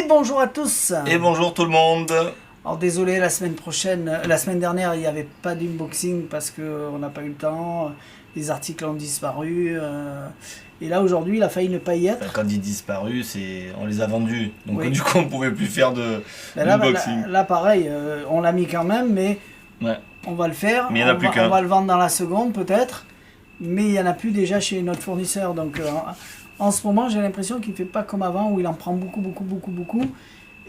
Et bonjour à tous. Et bonjour tout le monde. Alors désolé, la semaine dernière, il n'y avait pas d'unboxing parce qu'on n'a pas eu le temps. Les articles ont disparu. Et là, aujourd'hui, il a failli ne pas y être. Enfin, quand il disparu, on les a vendus. Donc oui. Du coup, on ne pouvait plus faire d'unboxing. Là, pareil, on l'a mis quand même, mais ouais. On va le faire. Mais il n'y en a plus qu'un. On va le vendre dans la seconde, peut-être. Mais il n'y en a plus déjà chez notre fournisseur. Donc en ce moment, j'ai l'impression qu'il ne fait pas comme avant, où il en prend beaucoup.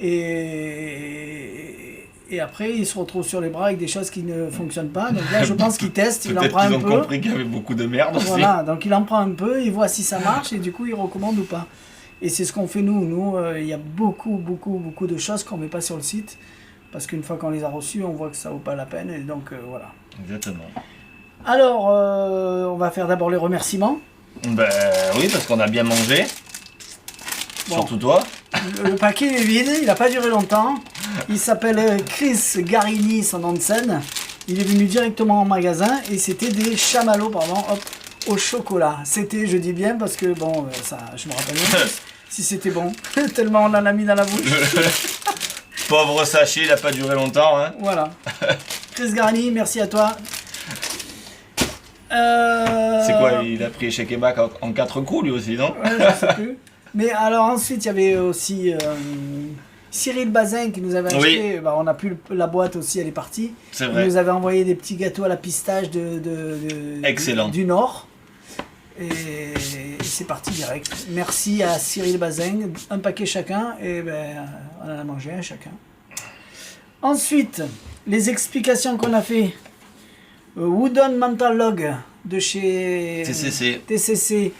Et après, il se retrouve sur les bras avec des choses qui ne fonctionnent pas. Donc là, je pense qu'il teste, il en prend un peu. Peut-être qu'ils ont compris qu'il y avait beaucoup de merde aussi. Voilà, donc il en prend un peu, il voit si ça marche et du coup, il recommande ou pas. Et c'est ce qu'on fait nous. Nous, il y a beaucoup de choses qu'on ne met pas sur le site. Parce qu'une fois qu'on les a reçues, on voit que ça ne vaut pas la peine. Et donc, voilà. Exactement. Alors, on va faire d'abord les remerciements. Ben oui, parce qu'on a bien mangé. Bon. Surtout toi. Le paquet est vide, il n'a pas duré longtemps. Il s'appelle Chris Garini, son nom de scène. Il est venu directement en magasin et c'était des chamallows, au chocolat. C'était, je dis bien, parce que bon, ça, je me rappelle même si c'était bon, tellement on en a mis dans la bouche. Pauvre sachet, il n'a pas duré longtemps. Hein. Voilà. Chris Garini, merci à toi. C'est quoi, il a pris chez Québec en 4 coups lui aussi, non? Ouais, je sais plus. Mais alors ensuite, il y avait aussi Cyril Bazin qui nous avait acheté. Oui. Bah, on a pu la boîte aussi, elle est partie. C'est vrai. Il nous avait envoyé des petits gâteaux à la pistache Excellent. Du Nord. Et c'est parti direct. Merci à Cyril Bazin. Un paquet chacun. Et ben, on en a mangé un chacun. Ensuite, les explications qu'on a fait. Wooden Mental Log de chez TCC.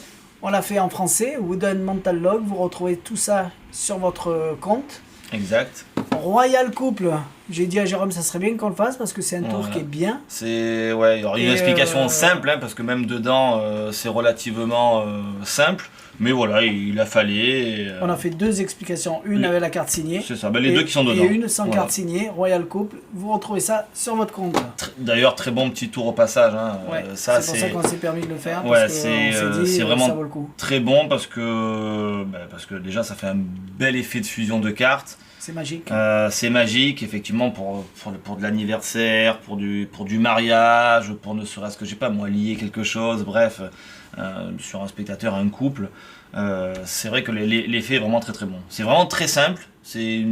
On l'a fait en français, Wooden Mental Log. Vous retrouvez tout ça sur votre compte. Exact. Royal Couple. J'ai dit à Jérôme, ça serait bien qu'on le fasse parce que c'est un tour qui est bien. C'est ouais, il y aura une explication simple, hein, parce que même dedans, c'est relativement simple. Mais voilà, il a fallu. On a fait 2 explications, une avec la carte signée. C'est ça, les 2 qui sont dedans. Et une sans carte signée, Royal Couple. Vous retrouvez ça sur votre compte. D'ailleurs, très bon petit tour au passage. Hein. Ouais, c'est pour ça qu'on s'est permis de le faire. Ouais, c'est vraiment ça vaut le coup. Très bon parce que déjà, ça fait un bel effet de fusion de cartes. C'est magique. C'est magique, effectivement, pour de l'anniversaire, pour du mariage, pour ne serait-ce que, je sais pas, moi, lier quelque chose, bref, sur un spectateur, un couple. C'est vrai que l'effet est vraiment très bon. C'est vraiment très simple. C'est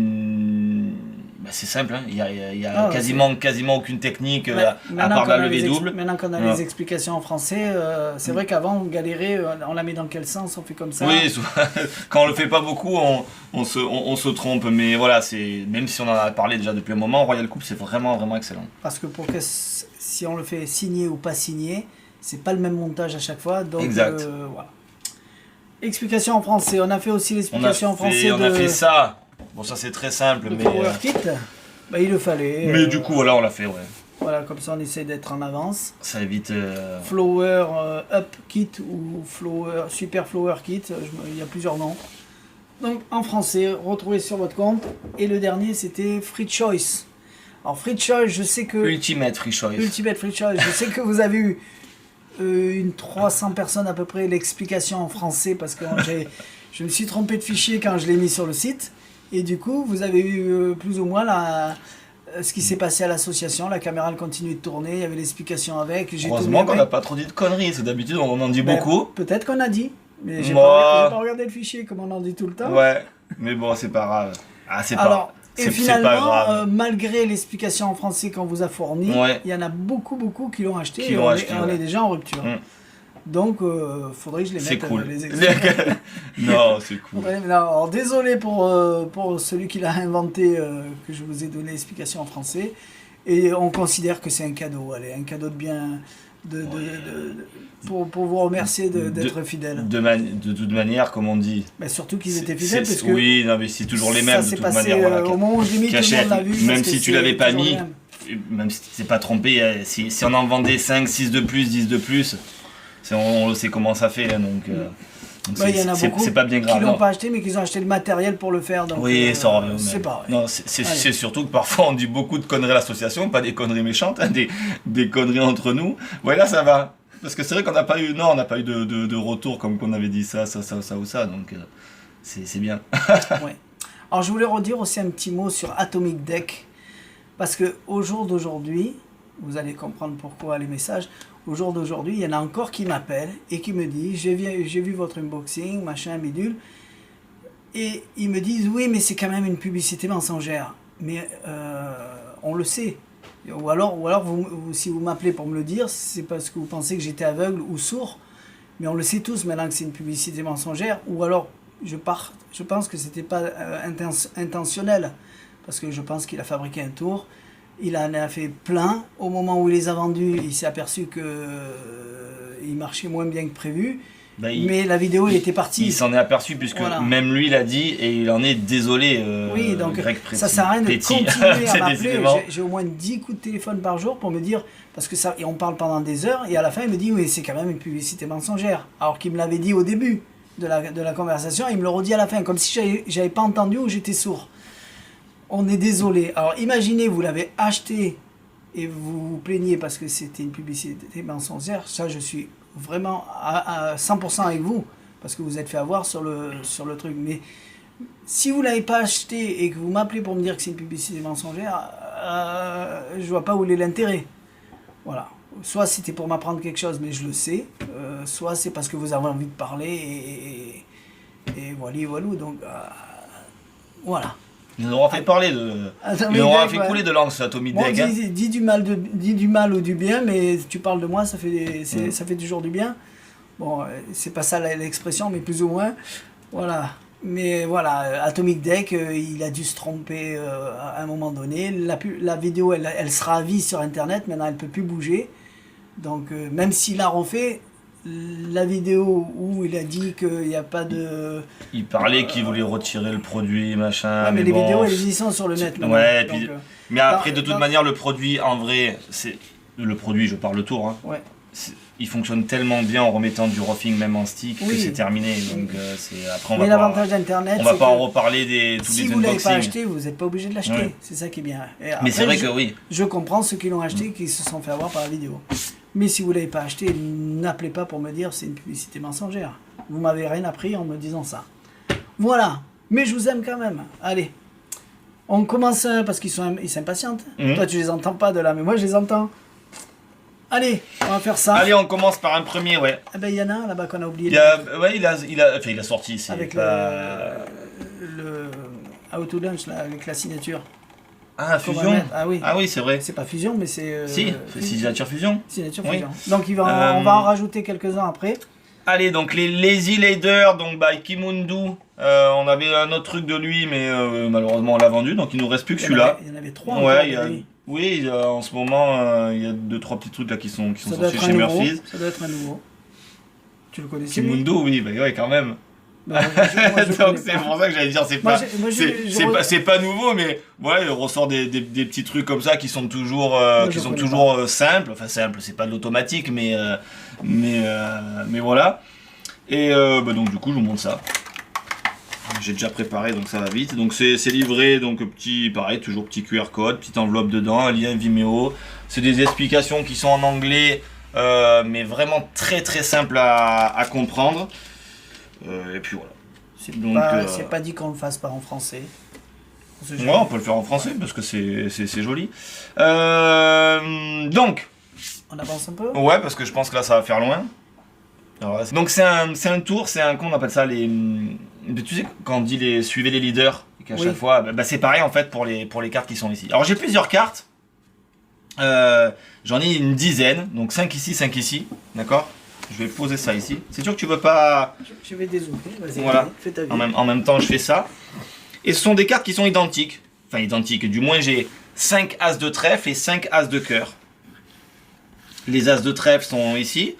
simple, hein. Il y a quasiment aucune technique à part la levée double. Maintenant qu'on a les explications en français, c'est vrai qu'avant on galérait, on la met dans quel sens, on fait comme ça. Oui, quand on le fait pas beaucoup, on se trompe, mais voilà, même si on en a parlé déjà depuis un moment, Royal Couple c'est vraiment excellent. Parce que si on le fait signer ou pas signer, c'est pas le même montage à chaque fois, donc exact. Voilà. Explication en français, on a fait aussi l'explication en français. On a fait ça. Bon, ça c'est très simple, mais. Power Kit, il le fallait. Mais du coup, voilà, on l'a fait, ouais. Voilà, comme ça on essaie d'être en avance. Ça évite. Flower Up Kit ou Super Flower Kit, il y a plusieurs noms. Donc en français, retrouvez sur votre compte. Et le dernier c'était Free Choice. Alors Free Choice, je sais que. Ultimate Free Choice. Ultimate Free Choice, je sais que vous avez eu une 300 personnes à peu près l'explication en français parce que je me suis trompé de fichier quand je l'ai mis sur le site. Et du coup, vous avez eu plus ou moins ce qui s'est passé à l'association. La caméra elle continue de tourner, il y avait l'explication avec. Heureusement qu'on n'a pas trop dit de conneries, c'est d'habitude on en dit beaucoup. Peut-être qu'on a dit, mais j'ai pas regardé le fichier comme on en dit tout le temps. Ouais, mais bon, c'est pas grave. Et finalement, malgré l'explication en français qu'on vous a fournie, il y en a beaucoup qui l'ont acheté. On est déjà en rupture. Donc, faudrait que je les mette. C'est cool. Les explications. Non, c'est cool. Alors, désolé pour celui qui l'a inventé, que je vous ai donné l'explication en français. Et on considère que c'est un cadeau. Allez, un cadeau de bien. Pour vous remercier d'être fidèle. De toute manière, comme on dit. Mais surtout qu'ils étaient fidèles. Parce que oui, non, mais c'est toujours les mêmes de toute manière. Voilà, au moment où je l'ai mis, tout le monde l'a vu. Même si tu l'avais pas mis, même si tu t'es pas trompé, si on en vendait 5, 6 de plus, 10 de plus. On sait comment ça fait, donc il y en a beaucoup c'est pas bien grave. Qui l'ont pas acheté, mais qui ont acheté le matériel pour le faire. Donc, oui, ça revient. C'est pareil. Non, c'est surtout que parfois on dit beaucoup de conneries à l'association, pas des conneries méchantes, hein, des conneries entre nous. Ouais, là ça va. Parce que c'est vrai qu'on n'a pas eu, de retour comme qu'on avait dit ça ou ça, donc c'est bien. Ouais. Alors je voulais redire aussi un petit mot sur Atomic Deck, parce que au jour d'aujourd'hui, vous allez comprendre pourquoi les messages, au jour d'aujourd'hui, il y en a encore qui m'appellent et qui me disent, j'ai vu votre unboxing, machin, bidule, et ils me disent, oui, mais c'est quand même une publicité mensongère. Mais on le sait. Ou alors si vous m'appelez pour me le dire, c'est parce que vous pensez que j'étais aveugle ou sourd, mais on le sait tous maintenant que c'est une publicité mensongère, ou alors je pense que c'était pas intentionnel, parce que je pense qu'il a fabriqué un tour, il en a fait plein, au moment où il les a vendus, il s'est aperçu que il marchait moins bien que prévu, mais la vidéo il était partie. Il s'en est aperçu puisque même lui l'a dit et il en est désolé. Oui, donc Greg ça sert à rien de continuer à m'appeler. J'ai au moins 10 coups de téléphone par jour pour me dire, parce que ça, et on parle pendant des heures, et à la fin il me dit oui, c'est quand même une publicité mensongère, alors qu'il me l'avait dit au début de la conversation, il me le redit à la fin, comme si j'avais pas entendu ou j'étais sourd. On est désolé. Alors imaginez, vous l'avez acheté et vous vous plaignez parce que c'était une publicité mensongère, ça je suis vraiment à 100% avec vous, parce que vous êtes fait avoir sur le truc. Mais si vous ne l'avez pas acheté et que vous m'appelez pour me dire que c'est une publicité mensongère, je vois pas où est l'intérêt. Voilà. Soit c'était pour m'apprendre quelque chose, mais je le sais, soit c'est parce que vous avez envie de parler, et voilà. Donc, voilà. Ils nous auront fait parler ils nous auront fait couler de langue, ça, Atomic Deck. Bon, dis du mal ou du bien, mais tu parles de moi, ça fait toujours du bien. Bon, c'est pas ça l'expression, mais plus ou moins. Voilà. Mais voilà, Atomic Deck, il a dû se tromper à un moment donné. La vidéo, elle sera à vie sur Internet, maintenant elle peut plus bouger. Donc, même s'il a refait la vidéo où il a dit qu'il n'y a pas de... Il parlait qu'il voulait retirer le produit, machin. Ouais, mais les vidéos, elles y sont sur le net. Ouais, donc, mais après, de toute manière, le produit, en vrai, c'est... Le produit, je parle le tour, hein. Ouais. Il fonctionne tellement bien en remettant du roughing même en stick que c'est terminé. Donc après mais l'avantage d'Internet, on va pas en reparler tous les unboxings. Si vous ne l'avez pas acheté, vous n'êtes pas obligé de l'acheter. Ouais. C'est ça qui est bien. Et après, mais c'est vrai que oui. Je comprends ceux qui l'ont acheté et qui se sont fait avoir par la vidéo. Mais si vous ne l'avez pas acheté, n'appelez pas pour me dire c'est une publicité mensongère. Vous m'avez rien appris en me disant ça. Voilà. Mais je vous aime quand même. Allez. On commence parce qu'ils s'impatientent. Toi, tu les entends pas de là, mais moi, je les entends. Allez, on va faire ça. Allez, on commence par un premier, ouais. Ah ben, il y en a un là-bas qu'on a oublié. Il a sorti. C'est avec pas... le Auto Lunch, là, avec la signature. Ah, Fusion. Ah oui, c'est vrai. C'est pas Fusion, mais c'est... si, c'est Signature Fusion. Signature Fusion. Donc, on va en rajouter quelques-uns après. Allez, donc les Lazy Leader, donc by Kimundu. On avait un autre truc de lui, mais malheureusement on l'a vendu, donc il nous reste plus que celui-là. Il y en avait 3. Ouais, oui, en ce moment, il y a 2-3 petits trucs là qui sont sortis chez Murphy's. Ça doit être un nouveau. Tu le connaissais? Kimundu, oui, bah ouais, quand même. Bah, donc c'est pour ça que j'allais dire, c'est pas nouveau, mais ouais, il ressort des petits trucs comme ça qui sont toujours simples. Enfin simples, c'est pas de l'automatique, mais voilà. Et donc du coup, je vous montre ça. J'ai déjà préparé, donc ça va vite. Donc c'est livré, donc pareil, toujours petit QR code, petite enveloppe dedans, un lien Vimeo. C'est des explications qui sont en anglais, mais vraiment très très simple à comprendre. Et puis voilà. C'est pas dit qu'on le fasse pas en français. Ouais, on peut le faire en français parce que c'est joli. Donc. On avance un peu. Ouais, parce que je pense que là ça va faire loin. Alors, donc c'est un tour, qu'on appelle ça les... Tu sais, quand on dit suivez les leaders, et qu'à chaque fois, c'est pareil en fait pour les cartes qui sont ici. Alors j'ai plusieurs cartes. J'en ai une dizaine, donc 5 ici, 5 ici, d'accord? Je vais poser ça ici. C'est sûr que tu veux pas... Je vais dézoomer, vas-y, voilà. Fais ta vie. En même temps, je fais ça. Et ce sont des cartes qui sont identiques. Enfin, identiques. Du moins, j'ai 5 as de trèfle et 5 as de cœur. Les as de trèfle sont ici.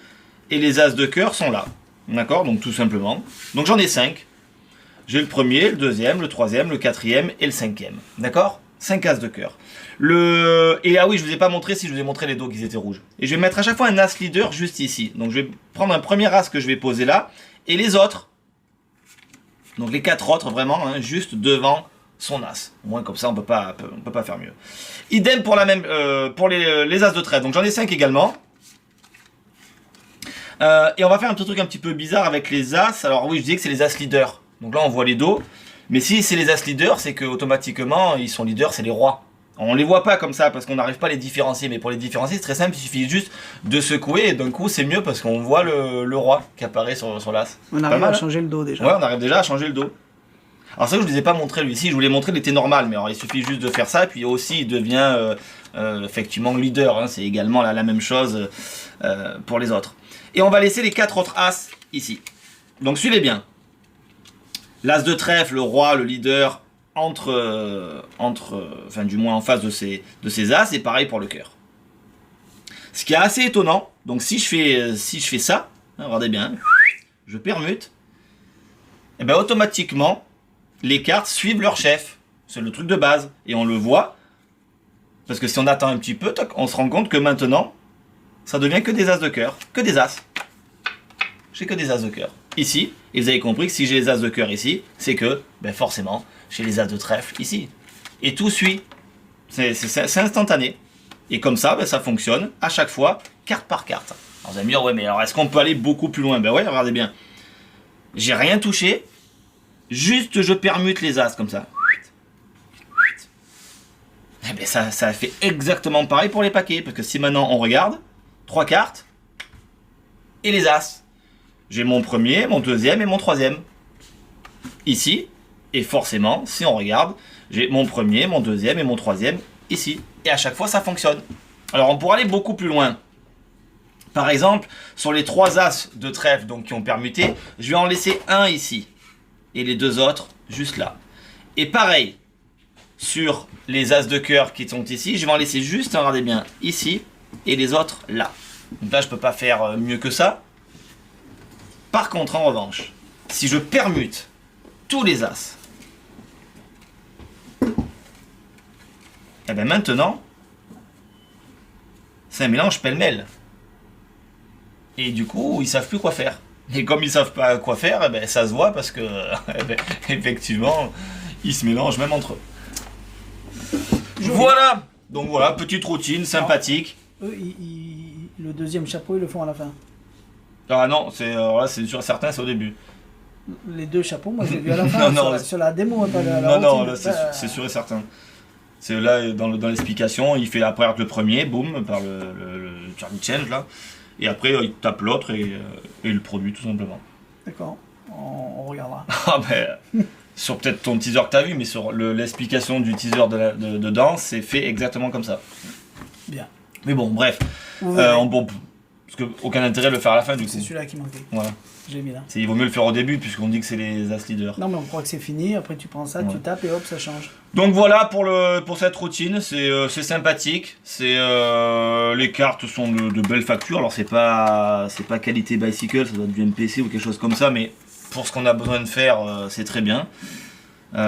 Et les as de cœur sont là. D'accord? Donc, tout simplement. Donc, j'en ai 5. J'ai le premier, le deuxième, le troisième, le quatrième et le cinquième. D'accord? 5 as de cœur. Et ah oui, je vous ai pas montré si je vous ai montré les dos qui étaient rouges. Et je vais mettre à chaque fois un as leader juste ici. Donc je vais prendre un premier as que je vais poser là. Et les autres, donc les 4 autres vraiment, hein, juste devant son as. Au moins comme ça on peut pas faire mieux. Idem pour pour les as de trèfle. Donc j'en ai 5 également. Et on va faire un petit truc un petit peu bizarre avec les as. Alors oui, je disais que c'est les as leaders. Donc là on voit les dos. Mais si c'est les As leaders, c'est que automatiquement ils sont leaders, c'est les rois. On les voit pas comme ça parce qu'on n'arrive pas à les différencier, mais pour les différencier c'est très simple, il suffit juste de secouer et d'un coup c'est mieux parce qu'on voit le roi qui apparaît sur l'As. On arrive à changer le dos déjà. Ouais, on arrive déjà à changer le dos. Alors ça je ne vous ai pas montré lui ici, je voulais montrer il était normal, mais alors il suffit juste de faire ça, puis aussi il devient effectivement leader, hein, c'est également la même chose pour les autres. Et on va laisser les 4 autres As ici. Donc suivez bien. L'As de trèfle, le roi, le leader, enfin du moins en face de ces As, et pareil pour le cœur. Ce qui est assez étonnant, donc si je fais ça, hein, regardez bien, je permute, et bien automatiquement, les cartes suivent leur chef. C'est le truc de base. Et on le voit. Parce que si on attend un petit peu, on se rend compte que maintenant, ça devient que des As de cœur. Que des As. J'ai que des As de cœur. Ici. Et vous avez compris que si j'ai les As de cœur ici, c'est que, ben forcément, j'ai les As de trèfle ici. Et tout suit. C'est instantané. Et comme ça, ben, ça fonctionne à chaque fois, carte par carte. Alors vous allez me dire, ouais, mais alors est-ce qu'on peut aller beaucoup plus loin? Ben ouais, regardez bien. J'ai rien touché. Juste je permute les As comme ça. Et bien ça fait exactement pareil pour les paquets. Parce que si maintenant on regarde, 3 cartes et les As. J'ai mon premier, mon deuxième et mon troisième. Ici. Et forcément, si on regarde, j'ai mon premier, mon deuxième et mon troisième ici. Et à chaque fois ça fonctionne. Alors on pourra aller beaucoup plus loin. Par exemple, sur les 3 As de trèfle donc, qui ont permuté, je vais en laisser un ici. Et les 2 autres juste là. Et pareil, sur les As de cœur qui sont ici, je vais en laisser juste, regardez bien, ici, et les autres là. Donc là, je peux pas faire mieux que ça. Par contre, en revanche, si je permute tous les As, et bien maintenant, c'est un mélange pêle-mêle. Et du coup, ils savent plus quoi faire. Et comme ils savent pas quoi faire, eh ben, ça se voit parce que effectivement, ils se mélangent même entre eux. Voilà. Donc voilà, petite routine sympathique. Eux, le deuxième chapeau, ils le font à la fin. Ah non, c'est sûr certain, c'est au début. Les 2 chapeaux, moi je l'ai vu à la fin. Non, sur la démo, pas la non, routine. là c'est sûr et certain. C'est là dans l'explication, il fait après le premier, boum, par le Charlie Change là. Et après, il tape l'autre et il le produit tout simplement. D'accord, on regardera. Ah ben, sur peut-être ton teaser que tu as vu, mais sur l'explication du teaser dedans, c'est fait exactement comme ça. Bien. Mais bon, bref. Parce que aucun intérêt de le faire à la fin du coup. C'est celui-là qui manquait. Voilà. Je l'ai mis là. Il vaut mieux le faire au début puisqu'on dit que c'est les As leaders. Non mais on croit que c'est fini, après tu prends ça, tu tapes et hop ça change. Donc voilà pour cette routine, c'est sympathique, les cartes sont de belles factures, alors c'est pas qualité bicycle, ça doit être du MPC ou quelque chose comme ça, mais pour ce qu'on a besoin de faire, c'est très bien. Bon,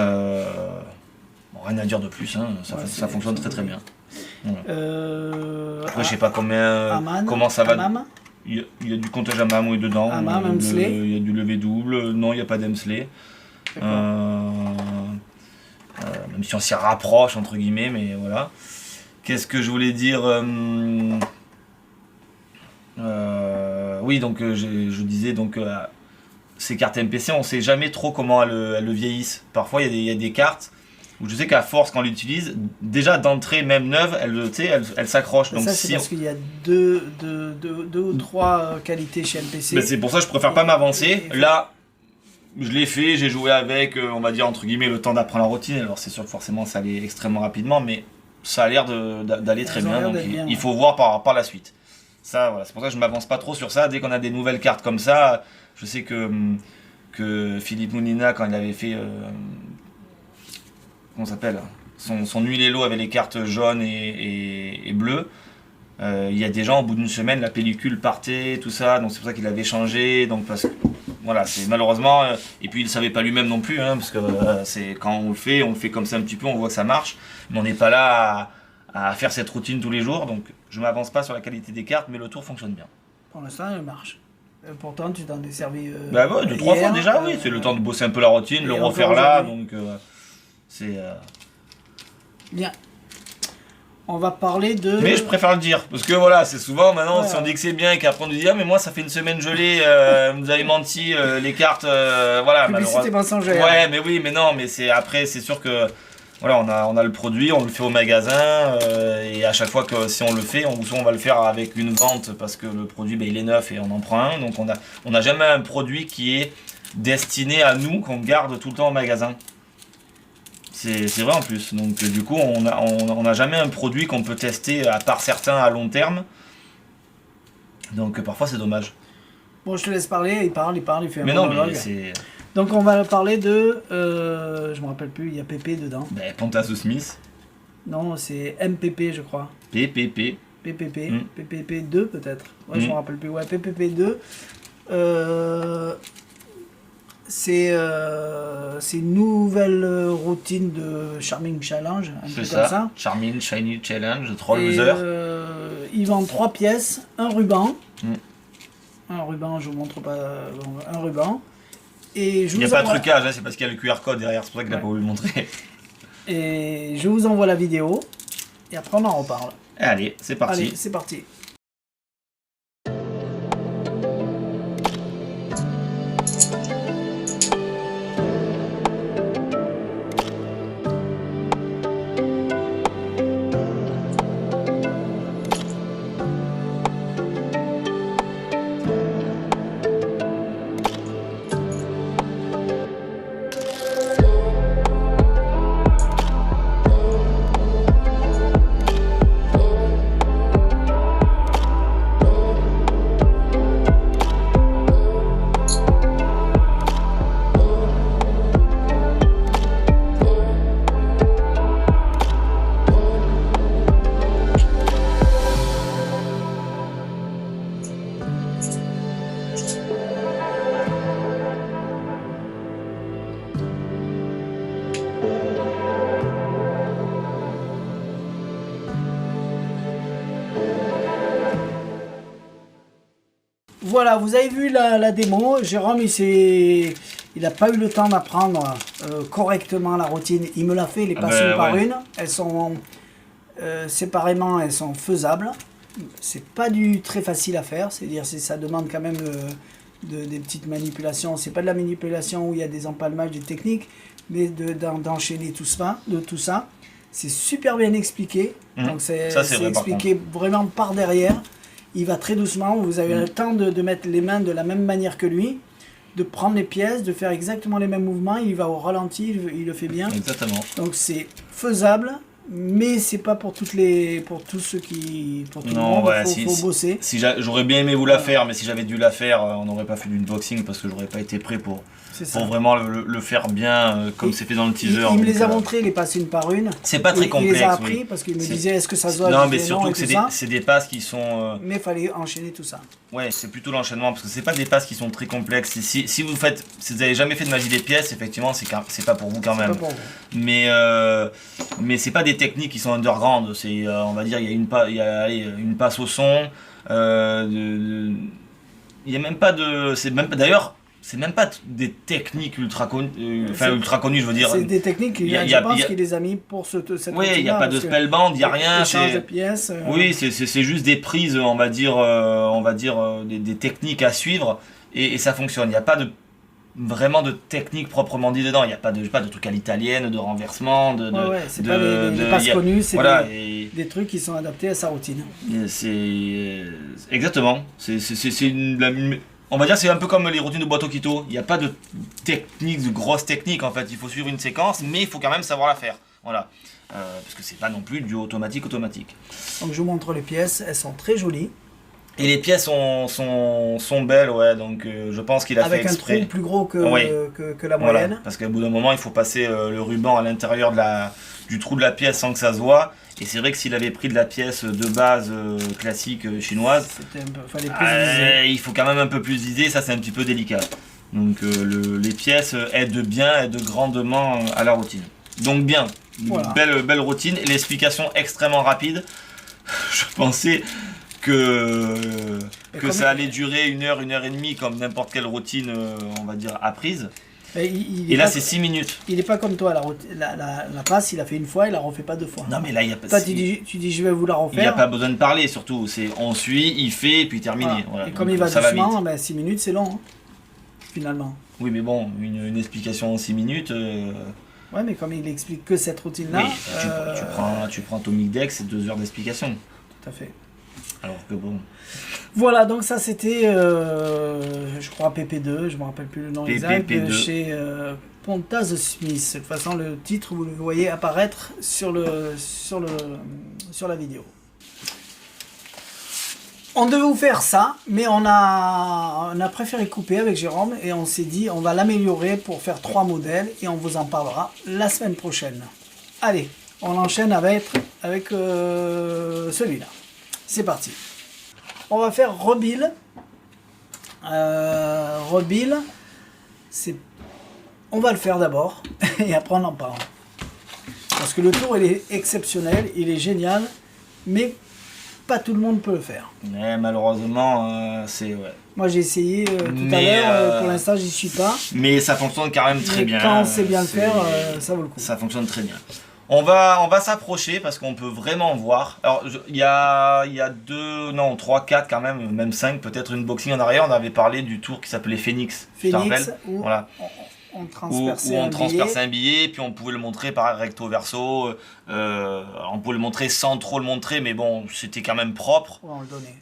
rien à dire de plus, hein, ça fonctionne très bien. Voilà. Après, je sais pas comment ça va. Il y a du comptage à Mamouille dedans. Il y a du lever double. Non, il n'y a pas d'Emsley. Même si on s'y rapproche, entre guillemets, mais voilà. Qu'est-ce que je voulais dire Oui, donc je disais, donc ces cartes MPC, on ne sait jamais trop comment elles vieillissent. Parfois, il y a des cartes où je sais qu'à force, quand on l'utilise, déjà d'entrée, même neuve, elle s'accroche. Donc, c'est parce qu'il y a deux ou trois qualités chez MPC. C'est pour ça que je préfère pas m'avancer. Là, je l'ai fait, j'ai joué avec, on va dire entre guillemets, le temps d'apprendre la routine. Alors c'est sûr que forcément ça allait extrêmement rapidement, mais ça a l'air d'aller très bien. Donc il faut voir par la suite. Ça, voilà, c'est pour ça que je ne m'avance pas trop sur ça. Dès qu'on a des nouvelles cartes comme ça, je sais que Philippe Mounina, quand il avait fait comment ça s'appelle, son huile et l'eau avec les cartes jaunes et bleues, il y a des gens au bout d'une semaine la pellicule partait, tout ça, donc c'est pour ça qu'il avait changé. Donc parce que voilà, c'est malheureusement, et puis il ne savait pas lui-même non plus, hein, parce que c'est quand on le fait comme ça un petit peu, on voit que ça marche, mais on n'est pas là à faire cette routine tous les jours, donc je m'avance pas sur la qualité des cartes, mais le tour fonctionne bien. Pour l'instant, il marche. Pourtant, tu t'en es servi. Bah ouais, 2-3 fois déjà, oui, c'est le temps de bosser un peu la routine, le refaire là, donc c'est. Bien. On va parler de... Mais je préfère le dire, parce que voilà, c'est souvent maintenant, Ouais. si on dit que c'est bien et qu'après on nous dit ah mais moi ça fait une semaine gelée, vous avez menti, les cartes, voilà, Publicité malheureusement. mensongère. Ouais, mais oui, mais non, mais c'est après, c'est sûr que voilà, on a le produit, on le fait au magasin, et à chaque fois que si on le fait, soit on va le faire avec une vente parce que le produit ben, il est neuf et on en prend un, donc on a jamais un produit qui est destiné à nous, qu'on garde tout le temps au magasin. C'est vrai en plus, donc du coup on n'a jamais un produit qu'on peut tester à part certains à long terme, donc parfois c'est dommage. Bon, je te laisse parler, il fait un Mais non, monologue. mais c'est... Donc on va parler de... je me rappelle plus, il y a PP dedans. Ben, Pontazo Smith, Non, c'est MPP je crois. PPP, PPP, Mm. PPP2 peut-être. Ouais, je Mm. me rappelle plus. Ouais, PPP2. C'est une nouvelle routine de Charming Challenge, un c'est truc comme ça, ça. Charming Shiny Challenge, 3 Et, losers. ils vendent 3 pièces, un ruban. Mm. Un ruban, je vous montre pas. Un ruban. Et je Il n'y a vous pas de envoie- trucage, hein, c'est parce qu'il y a le QR code derrière, c'est pour ça qu'il n'a Ouais. pas voulu le montrer. Et je vous envoie la vidéo. Et après, on en reparle. Allez, c'est parti. Allez, c'est parti. Voilà, vous avez vu la démo. Jérôme, il n'a pas eu le temps d'apprendre correctement la routine. Il me l'a fait, il est passé une par ouais. une. Elles sont séparément, elles sont faisables. C'est pas du très facile à faire, c'est-à-dire ça demande quand même des petites manipulations. C'est pas de la manipulation où il y a des empalmages, des techniques, mais d'enchaîner tout ça. C'est super bien expliqué. Mhm. Donc Ça, c'est c'est vrai, par expliqué vraiment par derrière. Il va très doucement, vous avez le temps de mettre les mains de la même manière que lui, de prendre les pièces, de faire exactement les mêmes mouvements, il va au ralenti, il le fait bien. Exactement. Donc c'est faisable, mais c'est pas pour tous ceux pour tout le Non, monde, ouais, faut bosser. Si j'aurais bien aimé vous la faire, mais si j'avais dû la faire, on n'aurait pas fait d'unboxing parce que j'aurais pas été prêt pour vraiment le faire bien comme c'est fait dans le teaser. Il me donc, les a montrés, il est passé une par une. C'est pas très Il complexe. les a appris oui. parce qu'il me disait est-ce que ça se doit. Non, Je mais disais surtout non, que et tout ça. c'est des passes qui sont. Mais il fallait enchaîner tout ça. Ouais, c'est plutôt l'enchaînement parce que c'est pas des passes qui sont très complexes. Si vous avez jamais fait de magie des pièces, effectivement, c'est pas pour vous quand C'est même. pas pour vous. Mais c'est pas des techniques qui sont underground. C'est on va dire il y a une passe au son. Il y a même pas de. D'ailleurs, c'est même pas des techniques ultra connues. Ultra connues, je veux dire. C'est des techniques, je pense qu'il les a mis pour cette Oui, il n'y a pas de spellband, il n'y a rien. Échange de pièces. Oui, c'est juste des prises, on va dire, des techniques à suivre et ça fonctionne. Il n'y a pas vraiment de technique proprement dit dedans. Il n'y a pas de truc à l'italienne, de renversement, c'est pas les passes connues, c'est voilà, des trucs qui sont adaptés à sa routine. c'est exactement. On va dire c'est un peu comme les routines de Boito Kito. Il n'y a pas de technique, de grosse technique en fait. Il faut suivre une séquence, mais il faut quand même savoir la faire. Voilà. Parce que c'est pas non plus du automatique. Donc je vous montre les pièces, elles sont très jolies. Et les pièces sont belles, ouais, donc je pense qu'il a fait exprès. Avec un trou plus gros que la Voilà, moyenne. parce qu'au bout d'un moment, il faut passer le ruban à l'intérieur du trou de la pièce sans que ça se voit. Et c'est vrai que s'il avait pris de la pièce de base classique chinoise, fallait plus viser. il faut quand même un peu plus viser, ça c'est un petit peu délicat. Donc les pièces aident grandement à la routine. Donc bien, Voilà. belle routine, et l'explication extrêmement rapide. Je pensais que ça allait durer 1 heure et demie comme n'importe quelle routine, on va dire, apprise. Mais Et là, c'est 6 minutes. Il n'est pas comme toi, la passe, il a fait une fois, il la refait pas deux fois. Non, mais là, il y a pas... Toi, tu dis je vais vous la refaire. Il n'y a pas besoin de parler, surtout. On suit, il fait, et puis terminé. Voilà. Voilà. Et comme Donc, il va ça doucement, vite. 6 minutes, c'est long, hein, finalement. Oui, mais bon, une explication en 6 minutes... Ouais, mais comme il explique que cette routine-là... Oui, tu prends Atomic Deck, c'est 2 heures d'explication. Tout à fait. Alors que bon... Voilà, donc ça c'était, je crois, PP2, je me rappelle plus le nom exact, PP2. chez Pontaz Smith. De toute façon, le titre, vous le voyez apparaître sur la vidéo. On devait vous faire ça, mais on a préféré couper avec Jérôme et on s'est dit on va l'améliorer pour faire 3 modèles et on vous en parlera la semaine prochaine. Allez, on enchaîne avec celui-là. C'est parti. On va faire Rebuild. Rebuild, on va le faire d'abord et après on en parle. Parce que le tour il est exceptionnel, il est génial, mais pas tout le monde peut le faire. Mais malheureusement, c'est... Ouais. Moi j'ai essayé tout à l'heure, pour l'instant j'y suis pas. Mais ça fonctionne quand même très bien. Quand on sait bien le faire, ça vaut le coup. Ça fonctionne très bien. On va s'approcher parce qu'on peut vraiment voir. Alors, il y a 3, 4 quand même 5, peut-être une boxing en arrière. On avait parlé du tour qui s'appelait Phoenix. Phoenix, où voilà. on Où transperçait un billet, puis on pouvait le montrer par recto verso. On pouvait le montrer sans trop le montrer, mais bon, c'était quand même propre. Ouais, on le donnait.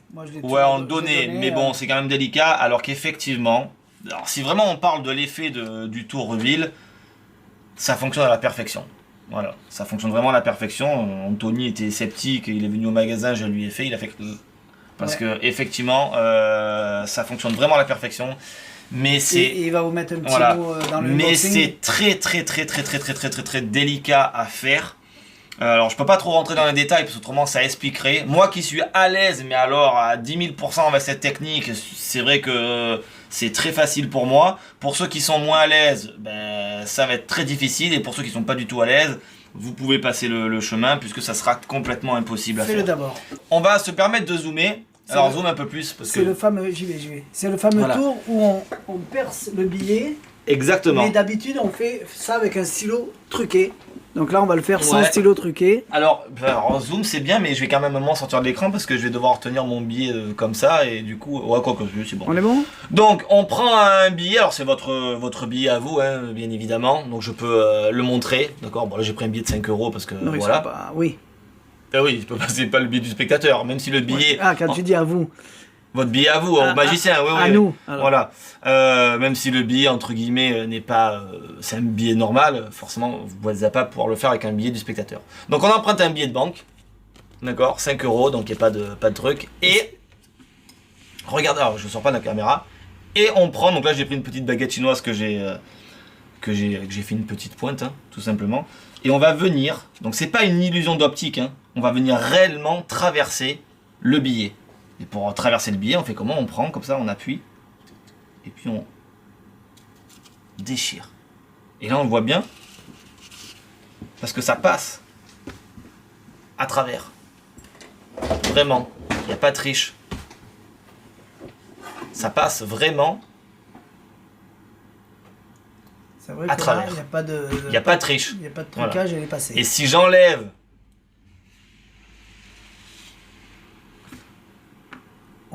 Moi, on le donnait, mais bon, c'est quand même délicat. Alors qu'effectivement, si vraiment on parle de l'effet du tour Reveal, ça fonctionne à la perfection. Voilà, ça fonctionne vraiment à la perfection. Anthony était sceptique, il est venu au magasin, je lui ai fait, il a fait parce que effectivement, ça fonctionne vraiment à la perfection. Mais c'est et il va vous mettre un petit mot dans le mais unboxing. c'est très délicat à faire. Alors je peux pas trop rentrer dans les détails parce qu'autrement ça expliquerait. Moi qui suis à l'aise, mais alors à 10 000% avec cette technique, c'est vrai que c'est très facile pour moi. Pour ceux qui sont moins à l'aise, ben, ça va être très difficile. Et pour ceux qui sont pas du tout à l'aise, vous pouvez passer le chemin puisque ça sera complètement impossible à faire. Fais-le d'abord. On va se permettre de zoomer. Alors zoom un peu plus. C'est le fameux, j'y vais. C'est le fameux tour où on perce le billet. Exactement. Mais d'habitude on fait ça avec un stylo truqué. Donc là on va le faire sans stylo truqué. Alors zoom c'est bien, mais je vais quand même sortir de l'écran parce que je vais devoir retenir mon billet comme ça et du coup, ouais, quoi que c'est bon. On est bon? Donc on prend un billet, alors c'est votre billet à vous, hein, bien évidemment. Donc je peux le montrer, d'accord. Bon là j'ai pris un billet de 5 € parce que non, voilà. Pas, oui. Ah oui, c'est pas le billet du spectateur, même si le billet. Ah, quand tu dis à vous. Votre billet à vous, au magicien, oui. À nous. Alors. Voilà. Même si le billet, entre guillemets, n'est pas... c'est un billet normal, forcément, vous n'allez pas pouvoir le faire avec un billet du spectateur. Donc on emprunte un billet de banque, d'accord, 5 €, donc il n'y a pas de truc. Et, regardez, alors je ne sors pas de la caméra, et on prend, donc là j'ai pris une petite baguette chinoise que j'ai fait une petite pointe, hein, tout simplement. Et on va venir, donc c'est pas une illusion d'optique, hein, on va venir réellement traverser le billet. Et pour traverser le billet, on fait comment? On prend comme ça, on appuie, et puis on déchire. Et là, on le voit bien, parce que ça passe à travers. Vraiment, il n'y a pas de triche. Ça passe vraiment vrai à travers. Il n'y a pas de triche. Il n'y a pas de trucage, elle est passée. Et si j'enlève...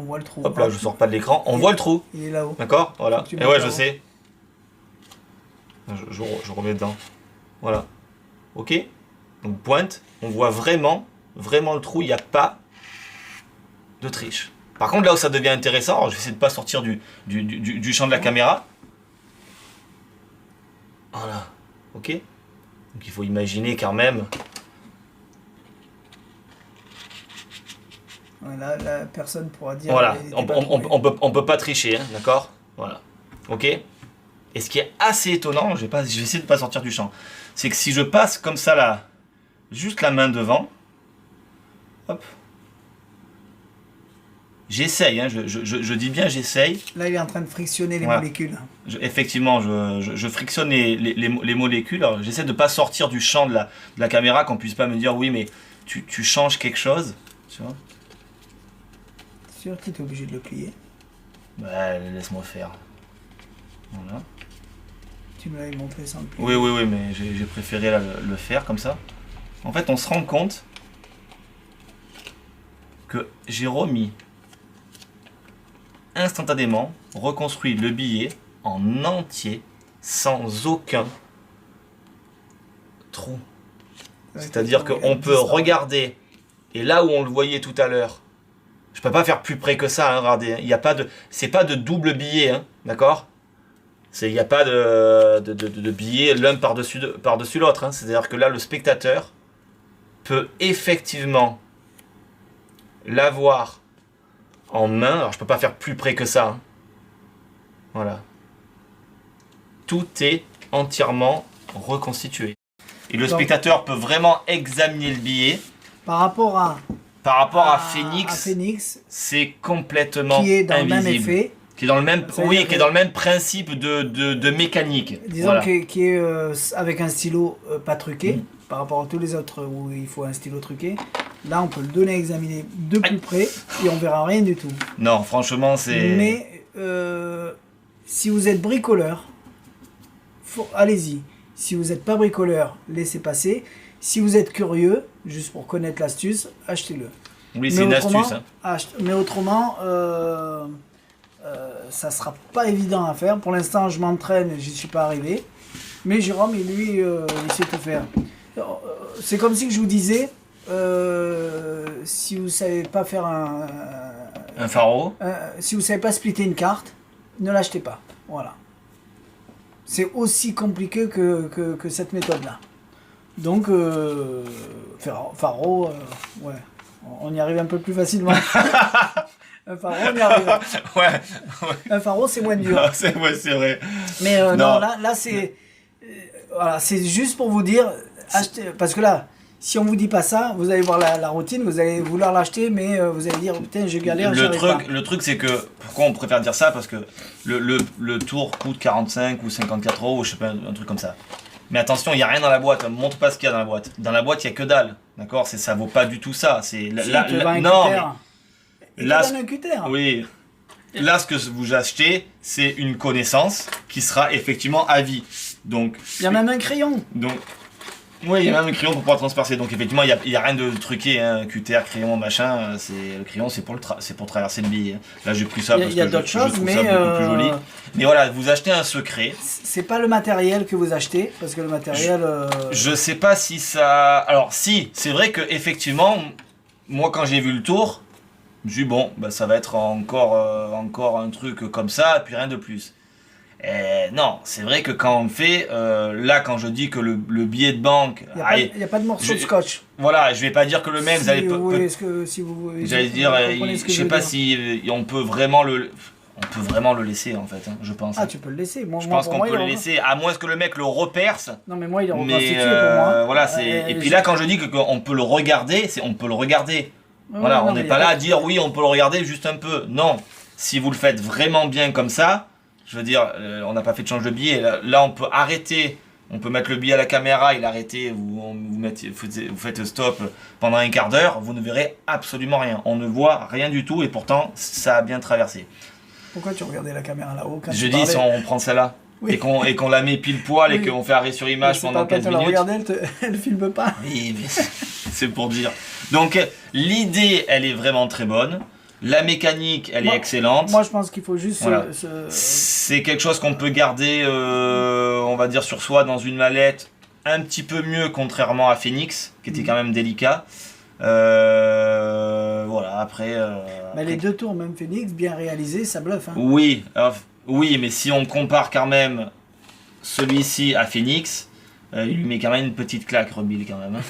On voit le trou. Hop là, je sors pas de l'écran. On voit le trou. Il est là-haut. D'accord, voilà. Et ouais, je sais. Je remets dedans. Voilà. Ok. Donc pointe. On voit vraiment le trou. Il n'y a pas de triche. Par contre, là où ça devient intéressant, alors je vais essayer de pas sortir du champ de la caméra. Voilà. Ok. Donc il faut imaginer quand même. Là, la personne pourra dire... Voilà, on peut pas tricher, hein, d'accord? Voilà, ok? Et ce qui est assez étonnant, je vais essayer de pas sortir du champ, c'est que si je passe comme ça là, juste la main devant, hop, j'essaye, hein, je dis bien j'essaye. Là, il est en train de frictionner les molécules. Effectivement, je frictionne les molécules, j'essaie de pas sortir du champ de la caméra, qu'on puisse pas me dire, oui, mais tu changes quelque chose, tu vois? Sûr que tu es obligé de le plier? Bah, laisse-moi faire. Voilà. Tu me l'avais montré sans le plier. Oui, mais j'ai préféré là, le faire comme ça. En fait, on se rend compte que j'ai remis instantanément, reconstruit le billet en entier, sans aucun trou. C'est-à-dire qu'on peut regarder, et là où on le voyait tout à l'heure, je peux pas faire plus près que ça, hein, regardez, il y a pas de, c'est pas de double billet, hein, d'accord? Il n'y a pas de billet l'un par-dessus l'autre, hein. C'est-à-dire que là, le spectateur peut effectivement l'avoir en main. Alors, je peux pas faire plus près que ça, hein. Voilà. Tout est entièrement reconstitué. Et le spectateur peut vraiment examiner le billet. Par rapport à Phoenix, c'est complètement qui est dans invisible. le même effet. Qui est dans le même, qui est dans le même principe de mécanique. Disons voilà. qui est avec un stylo pas truqué, par rapport à tous les autres où il faut un stylo truqué. Là, on peut le donner à examiner de plus près et on verra rien du tout. Non, franchement, c'est... Mais si vous êtes bricoleur, allez-y. Si vous n'êtes pas bricoleur, laissez passer. Si vous êtes curieux, juste pour connaître l'astuce, achetez-le. Oui, c'est une astuce. Hein. Mais autrement, ça sera pas évident à faire. Pour l'instant, je m'entraîne, j'y suis pas arrivé. Mais Jérôme, lui, il sait tout faire. C'est comme si je vous disais, si vous savez pas faire un pharo, si vous savez pas splitter une carte, ne l'achetez pas. Voilà. C'est aussi compliqué que cette méthode-là. Donc, pharo, ouais, on y arrive un peu plus facilement. Un pharo, on y arrive. Ouais. Un pharo, c'est moins dur. C'est vrai. Mais non, là c'est... voilà, c'est juste pour vous dire, achetez, parce que là, si on vous dit pas ça, vous allez voir la routine, vous allez vouloir l'acheter, mais vous allez dire, putain, je galère, le truc, c'est que, pourquoi on préfère dire ça? Parce que le tour coûte 45 ou 54 €, je sais pas, un truc comme ça. Mais attention, il n'y a rien dans la boîte, montre pas ce qu'il y a dans la boîte. Dans la boîte, il n'y a que dalle, d'accord? Ça vaut pas du tout ça. Oui. Là, ce que vous achetez, c'est une connaissance qui sera effectivement à vie. Donc, il y a même un crayon. Oui, il y a même un crayon pour pouvoir transpercer. Donc effectivement, il y a rien de truqué, hein. Cutter, crayon, machin. Le crayon, c'est pour traverser le billet. Là, j'ai pris ça parce que je trouve ça beaucoup plus joli. Mais voilà, vous achetez un secret. C'est pas le matériel que vous achetez, parce que le matériel... Je sais pas si ça... Alors si, c'est vrai que effectivement, moi quand j'ai vu le tour, je me suis dit bon, bah, ça va être encore un truc comme ça, et puis rien de plus. Non, c'est vrai que quand on le fait, là quand je dis que le billet de banque... Il n'y a pas de morceau de scotch. Voilà, je vais pas dire que le mec, vous allez... J'allais dire, je sais pas si on peut vraiment le... On peut vraiment le laisser en fait, hein, je pense. Ah, tu peux le laisser. Je pense qu'on peut le laisser, à moins que le mec le reperce. Non, mais moi, il est reconstitué pour moi. Voilà, et puis là, quand je dis qu'on peut le regarder, on peut le regarder. Voilà, on n'est pas là à dire oui, on peut le regarder juste un peu. Non, si vous le faites vraiment bien comme ça, je veux dire, on n'a pas fait de change de billet. Là, on peut arrêter, on peut mettre le billet à la caméra, il arrête, vous faites stop pendant un quart d'heure, vous ne verrez absolument rien. On ne voit rien du tout et pourtant, ça a bien traversé. Pourquoi tu regardais la caméra là-haut? Je dis, si on prend celle-là et qu'on la met pile poil et qu'on fait arrêt sur image pendant 15 minutes. Regardez, elle filme pas. Oui, c'est pour dire. Donc, l'idée, elle est vraiment très bonne. La mécanique, elle est excellente. Moi, je pense qu'il faut juste... Voilà. C'est quelque chose qu'on peut garder, on va dire, sur soi dans une mallette un petit peu mieux, contrairement à Phoenix, qui était quand même délicat. Voilà, après... les deux tours, même Phoenix, bien réalisés, ça bluffe. Hein. Oui, mais si on compare quand même celui-ci à Phoenix, il lui met quand même une petite claque, Rebill, quand même. Hein.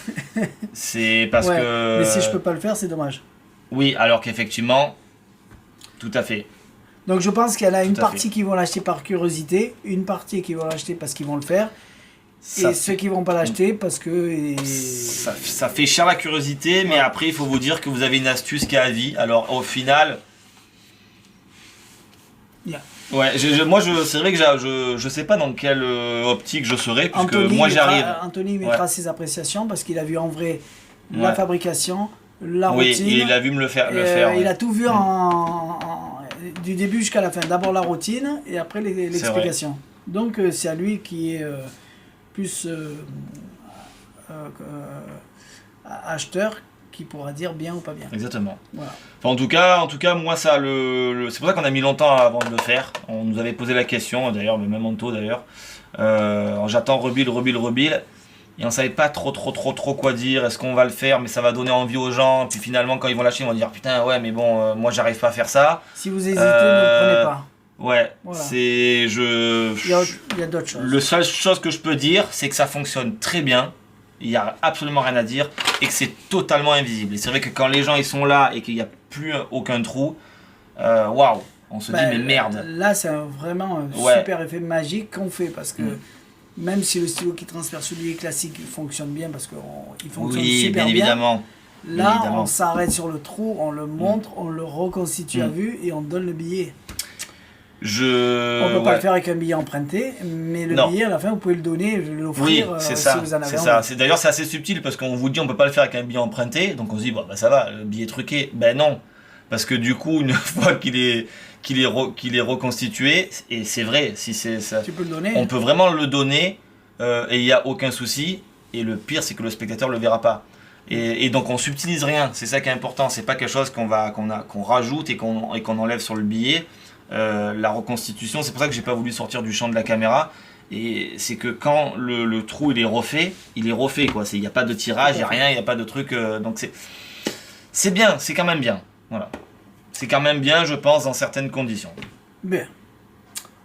C'est parce que... Mais si je peux pas le faire, c'est dommage. Oui, alors qu'effectivement, tout à fait. Donc je pense qu'il y en a une partie qui vont l'acheter par curiosité, une partie qui vont l'acheter parce qu'ils vont le faire, et ceux qui vont pas l'acheter parce que... Ça fait cher la curiosité, mais après il faut vous dire que vous avez une astuce qui est à vie. Alors au final... Ouais, moi c'est vrai que je sais pas dans quelle optique je serai, puisque moi j'arrive... Anthony mettra ses appréciations parce qu'il a vu en vrai la fabrication, la routine. Oui, il a vu me le faire. Il a tout vu du début jusqu'à la fin. D'abord la routine et après l'explication. Donc c'est à lui qui est plus acheteur qui pourra dire bien ou pas bien. Exactement. Voilà. Enfin, en tout cas, moi, ça, c'est pour ça qu'on a mis longtemps avant de le faire. On nous avait posé la question, d'ailleurs, même Anto, d'ailleurs. J'attends rebuild. Et on savait pas trop quoi dire. Est-ce qu'on va le faire, mais ça va donner envie aux gens. Puis finalement, quand ils vont lâcher, ils vont dire putain, ouais, mais bon, moi, j'arrive pas à faire ça. Si vous hésitez, ne le prenez pas. Ouais, Voilà. Il y a d'autres choses. Le seule chose que je peux dire, c'est que ça fonctionne très bien. Il n'y a absolument rien à dire et que c'est totalement invisible. Et c'est vrai que quand les gens ils sont là et qu'il n'y a plus aucun trou, waouh, on se dit mais merde. Là, c'est vraiment un super effet magique qu'on fait parce que même si le stylo qui transfère celui classique il fonctionne bien parce qu'il fonctionne super bien. Évidemment. Là, on s'arrête sur le trou, on le montre, on le reconstitue à vue et on donne le billet. On peut pas le faire avec un billet emprunté, mais le billet à la fin vous pouvez le donner, l'offrir si vous en avez envie. D'ailleurs c'est assez subtil parce qu'on vous dit on peut pas le faire avec un billet emprunté, donc on se dit bah ça va, le billet truqué, ben non, parce que du coup une fois qu'il est reconstitué, et c'est vrai, si c'est ça, tu peux le donner. On peut vraiment le donner et il y a aucun souci. Et le pire c'est que le spectateur le verra pas. Et donc on subtilise rien, c'est ça qui est important, c'est pas quelque chose qu'on rajoute et qu'on enlève sur le billet. La reconstitution, c'est pour ça que j'ai pas voulu sortir du champ de la caméra, et c'est que quand le trou il est refait quoi, il n'y a pas de tirage, il n'y a rien, il n'y a pas de truc, donc c'est bien, c'est quand même bien, voilà, c'est quand même bien je pense dans certaines conditions. Bien,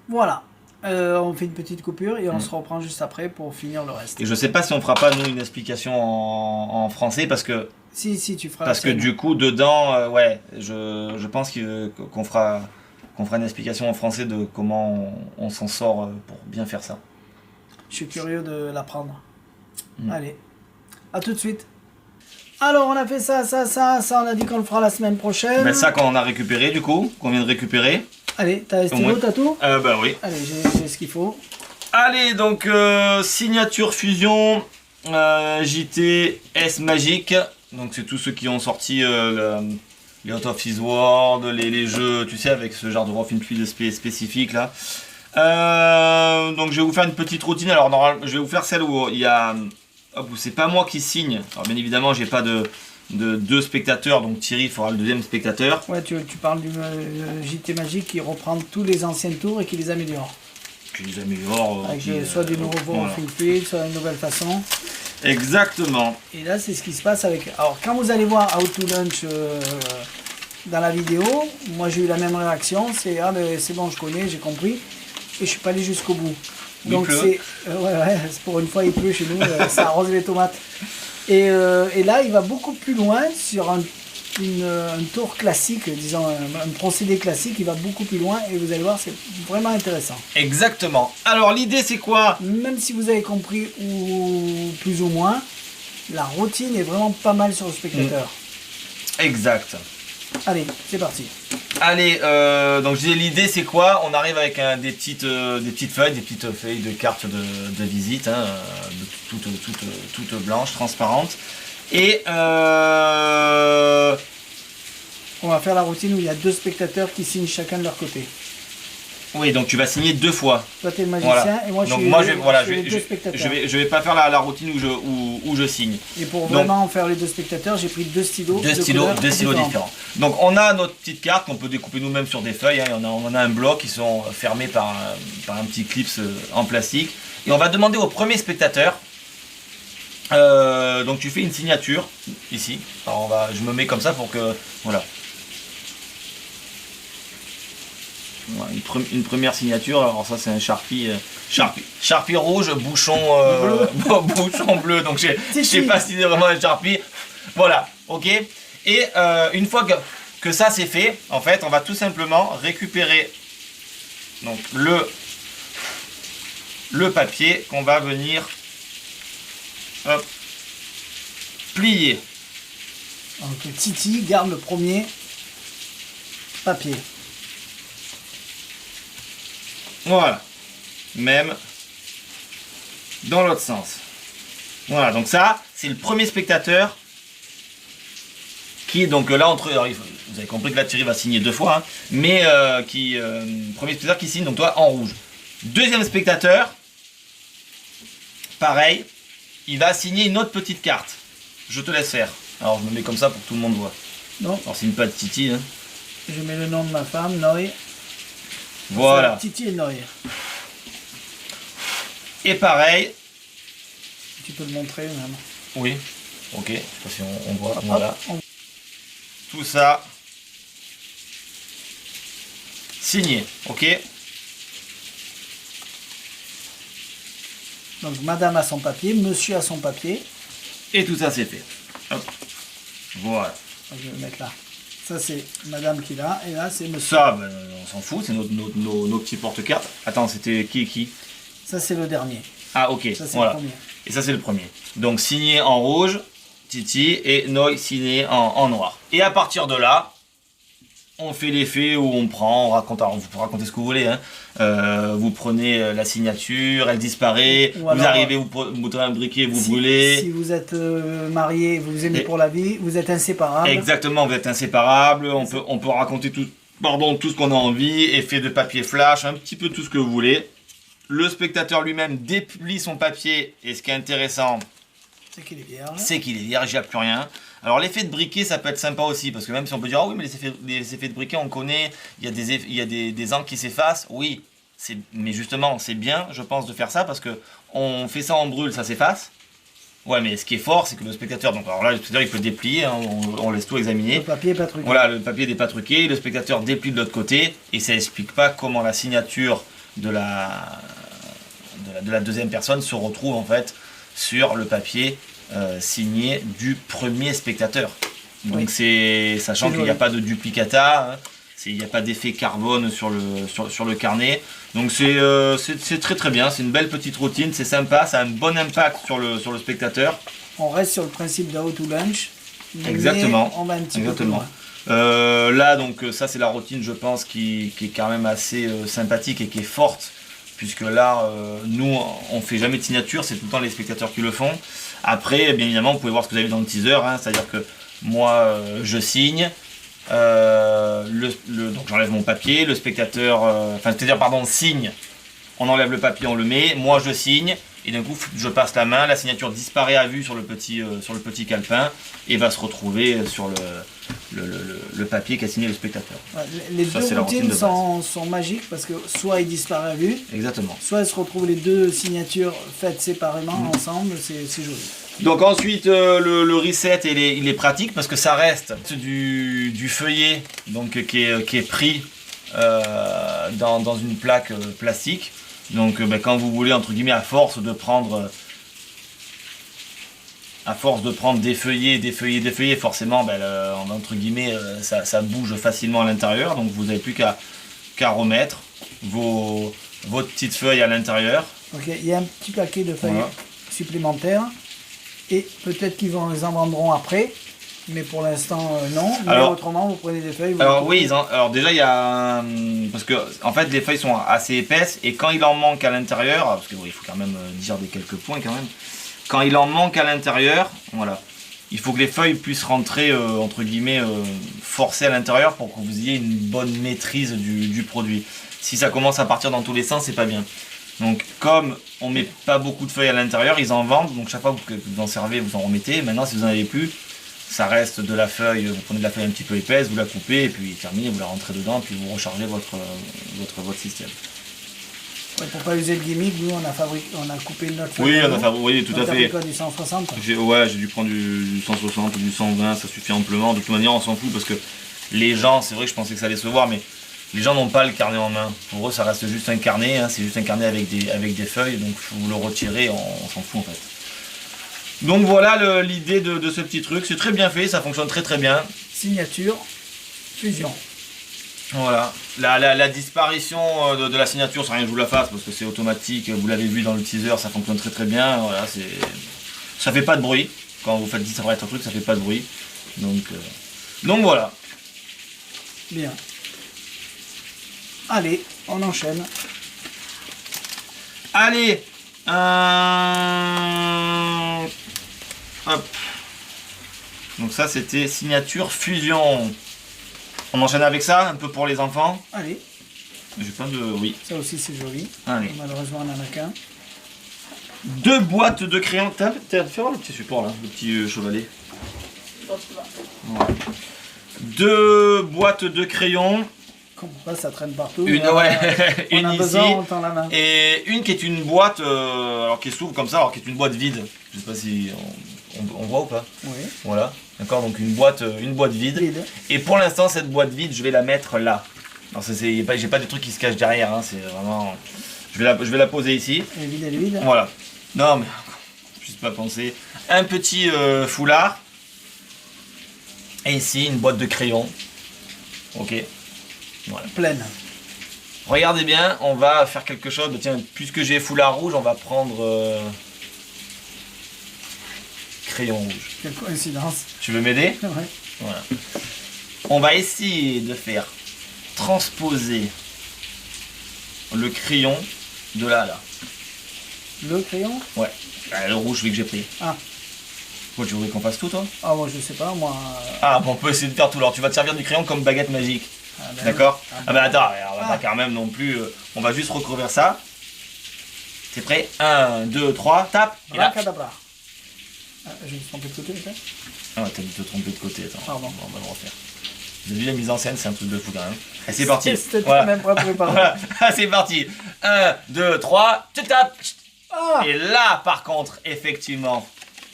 voilà, on fait une petite coupure et on se reprend juste après pour finir le reste. Et je sais pas si on fera pas nous une explication en français parce que si tu feras, parce que du coup dedans je pense qu'on fera une explication en français de comment on s'en sort pour bien faire ça. Je suis curieux de l'apprendre. Allez, à tout de suite. Alors, on a fait ça, on a dit qu'on le fera la semaine prochaine. Ben ça qu'on a récupéré du coup, qu'on vient de récupérer. Allez, t'as les stylos, t'as tout Bah oui. Allez, j'ai ce qu'il faut. Allez, donc signature fusion, JT S Magic. Donc c'est tous ceux qui ont sorti les Out of His World, les jeux, tu sais, avec ce genre de rough and feel spécifique là. Donc je vais vous faire une petite routine. Alors normalement, je vais vous faire celle où il y a, où c'est pas moi qui signe. Alors bien évidemment, j'ai pas de deux spectateurs, donc Thierry fera le deuxième spectateur. Ouais, tu parles du JT Magique qui reprend tous les anciens tours et qui les améliore. Qui les améliore. Avec soit du nouveau rough and feel, soit une nouvelle façon. Exactement. Et là, c'est ce qui se passe avec... Alors, quand vous allez voir How to Launch dans la vidéo, moi j'ai eu la même réaction, c'est ah mais c'est bon, je connais, j'ai compris, et je suis pas allé jusqu'au bout. Donc c'est pour une fois il pleut chez nous, ça arrose les tomates. Et là, il va beaucoup plus loin sur un tour classique, disons un procédé classique, il va beaucoup plus loin et vous allez voir, c'est vraiment intéressant. Exactement. Alors l'idée c'est quoi? Même si vous avez compris ou plus ou moins, la routine est vraiment pas mal sur le spectateur. Exact. Allez, c'est parti. Allez, donc je disais l'idée c'est quoi? On arrive avec des petites feuilles, de cartes de visite, hein, toutes blanches, transparentes. Et on va faire la routine où il y a deux spectateurs qui signent chacun de leur côté. Oui, donc tu vas signer deux fois. Toi t'es le magicien et moi je suis les deux spectateurs. Je vais pas faire la routine où je signe. Et pour vraiment faire les deux spectateurs, j'ai pris deux stylos. Deux stylos différents. Donc on a notre petite carte qu'on peut découper nous-mêmes sur des feuilles. Hein, on a un bloc qui sont fermés par un petit clips en plastique. Et on va demander au premier spectateur. Donc tu fais une signature ici. Alors je me mets comme ça pour que voilà. Une première signature, alors ça c'est un Sharpie rouge, bouchon bleu, donc je sais pas si c'est vraiment un Sharpie, voilà, ok. Et une fois que ça c'est fait, en fait on va tout simplement récupérer donc le papier qu'on va venir plier. Donc Titi garde le premier papier. Voilà, même dans l'autre sens. Voilà, donc ça, c'est le premier spectateur qui, donc là, vous avez compris que là, Thierry va signer deux fois, hein, mais premier spectateur qui signe, donc toi, en rouge. Deuxième spectateur, pareil, il va signer une autre petite carte. Je te laisse faire. Alors je me mets comme ça pour que tout le monde voit. Non. Alors c'est une patte Titi. Hein. Je mets le nom de ma femme, Noé. Voilà. Titi et Noé. Et pareil. Tu peux le montrer même. Oui. Ok. Je sais pas si on voit. Hop, Voilà. Tout ça. Signé. Ok. Donc madame a son papier, monsieur a son papier. Et tout ça c'est fait. Hop. Voilà. Je vais le mettre là. Ça c'est madame qui l'a, et là c'est monsieur. Ça, ben, on s'en fout, c'est nos petits porte-cartes. Attends, c'était qui? Ça c'est le dernier. Ah ok, Ça c'est voilà. le premier. Et ça c'est le premier. Donc signé en rouge, Titi, et Noy signé en noir. Et à partir de là, on fait l'effet où on prend, on raconte, alors vous pouvez raconter ce que vous voulez, hein. Vous prenez la signature, elle disparaît, Ou vous alors, arrivez, vous mettez un briquet, vous brûlez. Si vous êtes marié, vous vous aimez pour la vie, vous êtes inséparables. Exactement, vous êtes inséparables, on peut raconter tout ce qu'on a envie, effet de papier flash, un petit peu tout ce que vous voulez. Le spectateur lui-même déplie son papier, et ce qui est intéressant, C'est qu'il est vierge. c'est qu'il est vierge, il n'y a plus rien. Alors l'effet de briquet, ça peut être sympa aussi, parce que même si on peut dire, ah oui, mais les effets de briquet, on connaît, il y a des encres qui s'effacent, oui, mais justement, c'est bien, je pense, de faire ça, parce que on fait ça en brûle, ça s'efface. Ouais, mais ce qui est fort, c'est que le spectateur, donc alors là, le spectateur, il peut déplier, hein, on laisse tout examiner. Le papier n'est pas truqué. Voilà, le papier n'est pas truqué, le spectateur déplie de l'autre côté, et ça explique pas comment la signature de la deuxième personne se retrouve en fait sur le papier signé du premier spectateur. Donc c'est sachant qu'il n'y a pas de duplicata, hein, il n'y a pas d'effet carbone sur le carnet. Donc c'est très très bien, c'est une belle petite routine, c'est sympa, ça a un bon impact sur le spectateur. On reste sur le principe de to lunch. Exactement. On va un petit peu plus loin. Là donc ça c'est la routine, je pense, qui est quand même assez sympathique et qui est forte, puisque là nous on fait jamais de signature, c'est tout le temps les spectateurs qui le font. Après bien évidemment vous pouvez voir ce que vous avez vu dans le teaser, hein, c'est à dire que moi je signe, donc j'enlève mon papier, le spectateur signe, on enlève le papier, on le met, moi je signe, et d'un coup je passe la main, la signature disparaît à vue sur le petit calepin et va se retrouver sur le papier qu'a signé le spectateur. Ouais, les deux routines sont magiques, parce que soit il disparaît à vue, exactement, soit elles se retrouvent les deux signatures faites séparément ensemble, c'est joli. Donc ensuite le reset il est pratique, parce que ça reste du feuillet donc, qui est pris dans une plaque plastique. Donc quand vous voulez, entre guillemets, à force de prendre des feuillets, forcément entre guillemets ça bouge facilement à l'intérieur, donc vous n'avez plus qu'à remettre votre petite feuille à l'intérieur. Ok, il y a un petit paquet de feuilles supplémentaires, et peut-être qu'ils les en vendront après, mais pour l'instant non. Mais alors, autrement vous prenez des feuilles. Alors oui, alors déjà il y a parce que en fait les feuilles sont assez épaisses, et quand il en manque à l'intérieur, parce que il faut quand même dire des quelques points quand même. Quand il en manque à l'intérieur, voilà, il faut que les feuilles puissent rentrer entre guillemets forcées à l'intérieur pour que vous ayez une bonne maîtrise du produit. Si ça commence à partir dans tous les sens, c'est pas bien. Donc comme on met pas beaucoup de feuilles à l'intérieur, ils en vendent, donc chaque fois que vous en servez, vous en remettez. Maintenant si vous en avez plus, ça reste de la feuille, vous prenez de la feuille un petit peu épaisse, vous la coupez, et puis terminé, vous la rentrez dedans, puis vous rechargez votre système. Ouais, pour pas user le gimmick, nous on a coupé notre feuille. Oui, on a fabriqué, tout à fait. Du 160. J'ai dû prendre du 160 ou du 120, ça suffit amplement. De toute manière, on s'en fout, parce que les gens, c'est vrai que je pensais que ça allait se voir, mais les gens n'ont pas le carnet en main. Pour eux, ça reste juste un carnet, hein, c'est juste un carnet avec des feuilles, donc vous le retirez, on s'en fout en fait. Donc voilà l'idée de ce petit truc, c'est très bien fait, ça fonctionne très très bien. Signature, fusion. Voilà, la disparition de la signature, sans rien que je vous la fasse, parce que c'est automatique, vous l'avez vu dans le teaser, ça fonctionne très très bien. Voilà, ça fait pas de bruit, quand vous faites disparaître un truc, ça fait pas de bruit. Donc voilà. Bien. Allez, on enchaîne. Allez, hop. Donc ça c'était signature fusion. On enchaîne avec ça, un peu pour les enfants. Allez. J'ai pas de... Oui. Ça aussi c'est joli. Allez. Malheureusement on en a qu'un. 2 boîtes de crayons. Fais voir le petit support là, le petit chevalet. Voilà. 2 boîtes de crayons. Là ça traîne partout. Une, ouais, On une a ici. besoin, on tend la main. Et une qui est une boîte, alors qui s'ouvre comme ça, alors qui est une boîte vide. Je sais pas si on voit ou pas. Oui. Voilà. D'accord, donc une boîte vide. Et pour l'instant, cette boîte vide, je vais la mettre là. Alors j'ai pas des trucs qui se cachent derrière, hein, c'est vraiment... Je vais la poser ici. Elle est vide. Voilà. Non mais, juste pas penser. Un petit foulard. Et ici, une boîte de crayons. Ok. Voilà. Pleine. Regardez bien, on va faire quelque chose. Bah, tiens, puisque j'ai foulard rouge, on va prendre crayon rouge. Quelle coïncidence. Tu veux m'aider? Ouais. Voilà. On va essayer de faire transposer le crayon de là à là. Le crayon? Ouais. Le rouge, celui que j'ai pris. Ah. Quoi, tu voudrais qu'on fasse tout, toi? Ah, moi je sais pas, moi. Ah, bon, on peut essayer de faire tout. Alors, tu vas te servir du crayon comme baguette magique. Ah, ben D'accord? oui. Ah, bah attends, on va pas quand même non plus. On va juste recouvrir ça. T'es prêt? 1, 2, 3, tape! Et là. Abracadabra. Ah, je me suis trompé de côté, peut-être? Ah ouais, t'as dû te tromper de côté, attends. Pardon. Bon, on va le refaire. Vous avez vu la mise en scène, c'est un truc de fou quand même. Et c'est parti. C'était Voilà. même pas préparé. Voilà, c'est parti. 1, 2, 3, tu tapes. Ah, Et là, par contre, effectivement,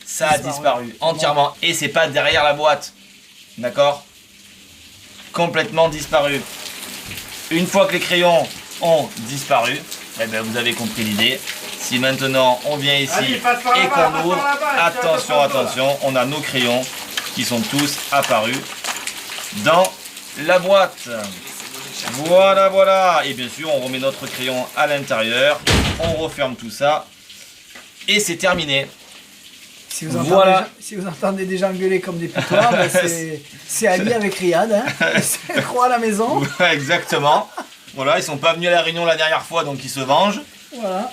ça a Disparu. disparu entièrement. Et c'est pas derrière la boîte. D'accord? Complètement disparu. Une fois que les crayons ont disparu, eh ben, vous avez compris l'idée. Si maintenant on vient ici Allez, passe par et là-bas, qu'on ouvre, passe par là-bas, attention, attention, on a nos crayons qui sont tous apparus dans la boîte. Voilà, voilà. Et bien sûr, on remet notre crayon à l'intérieur. On referme tout ça. Et c'est terminé. si vous entendez, Voilà. si vous entendez des gens gueuler comme des putois, ben c'est Ali avec Riyad. Hein. C'est croix à la maison. Ouais, exactement. Voilà, ils sont pas venus à la réunion la dernière fois, donc ils se vengent. Voilà.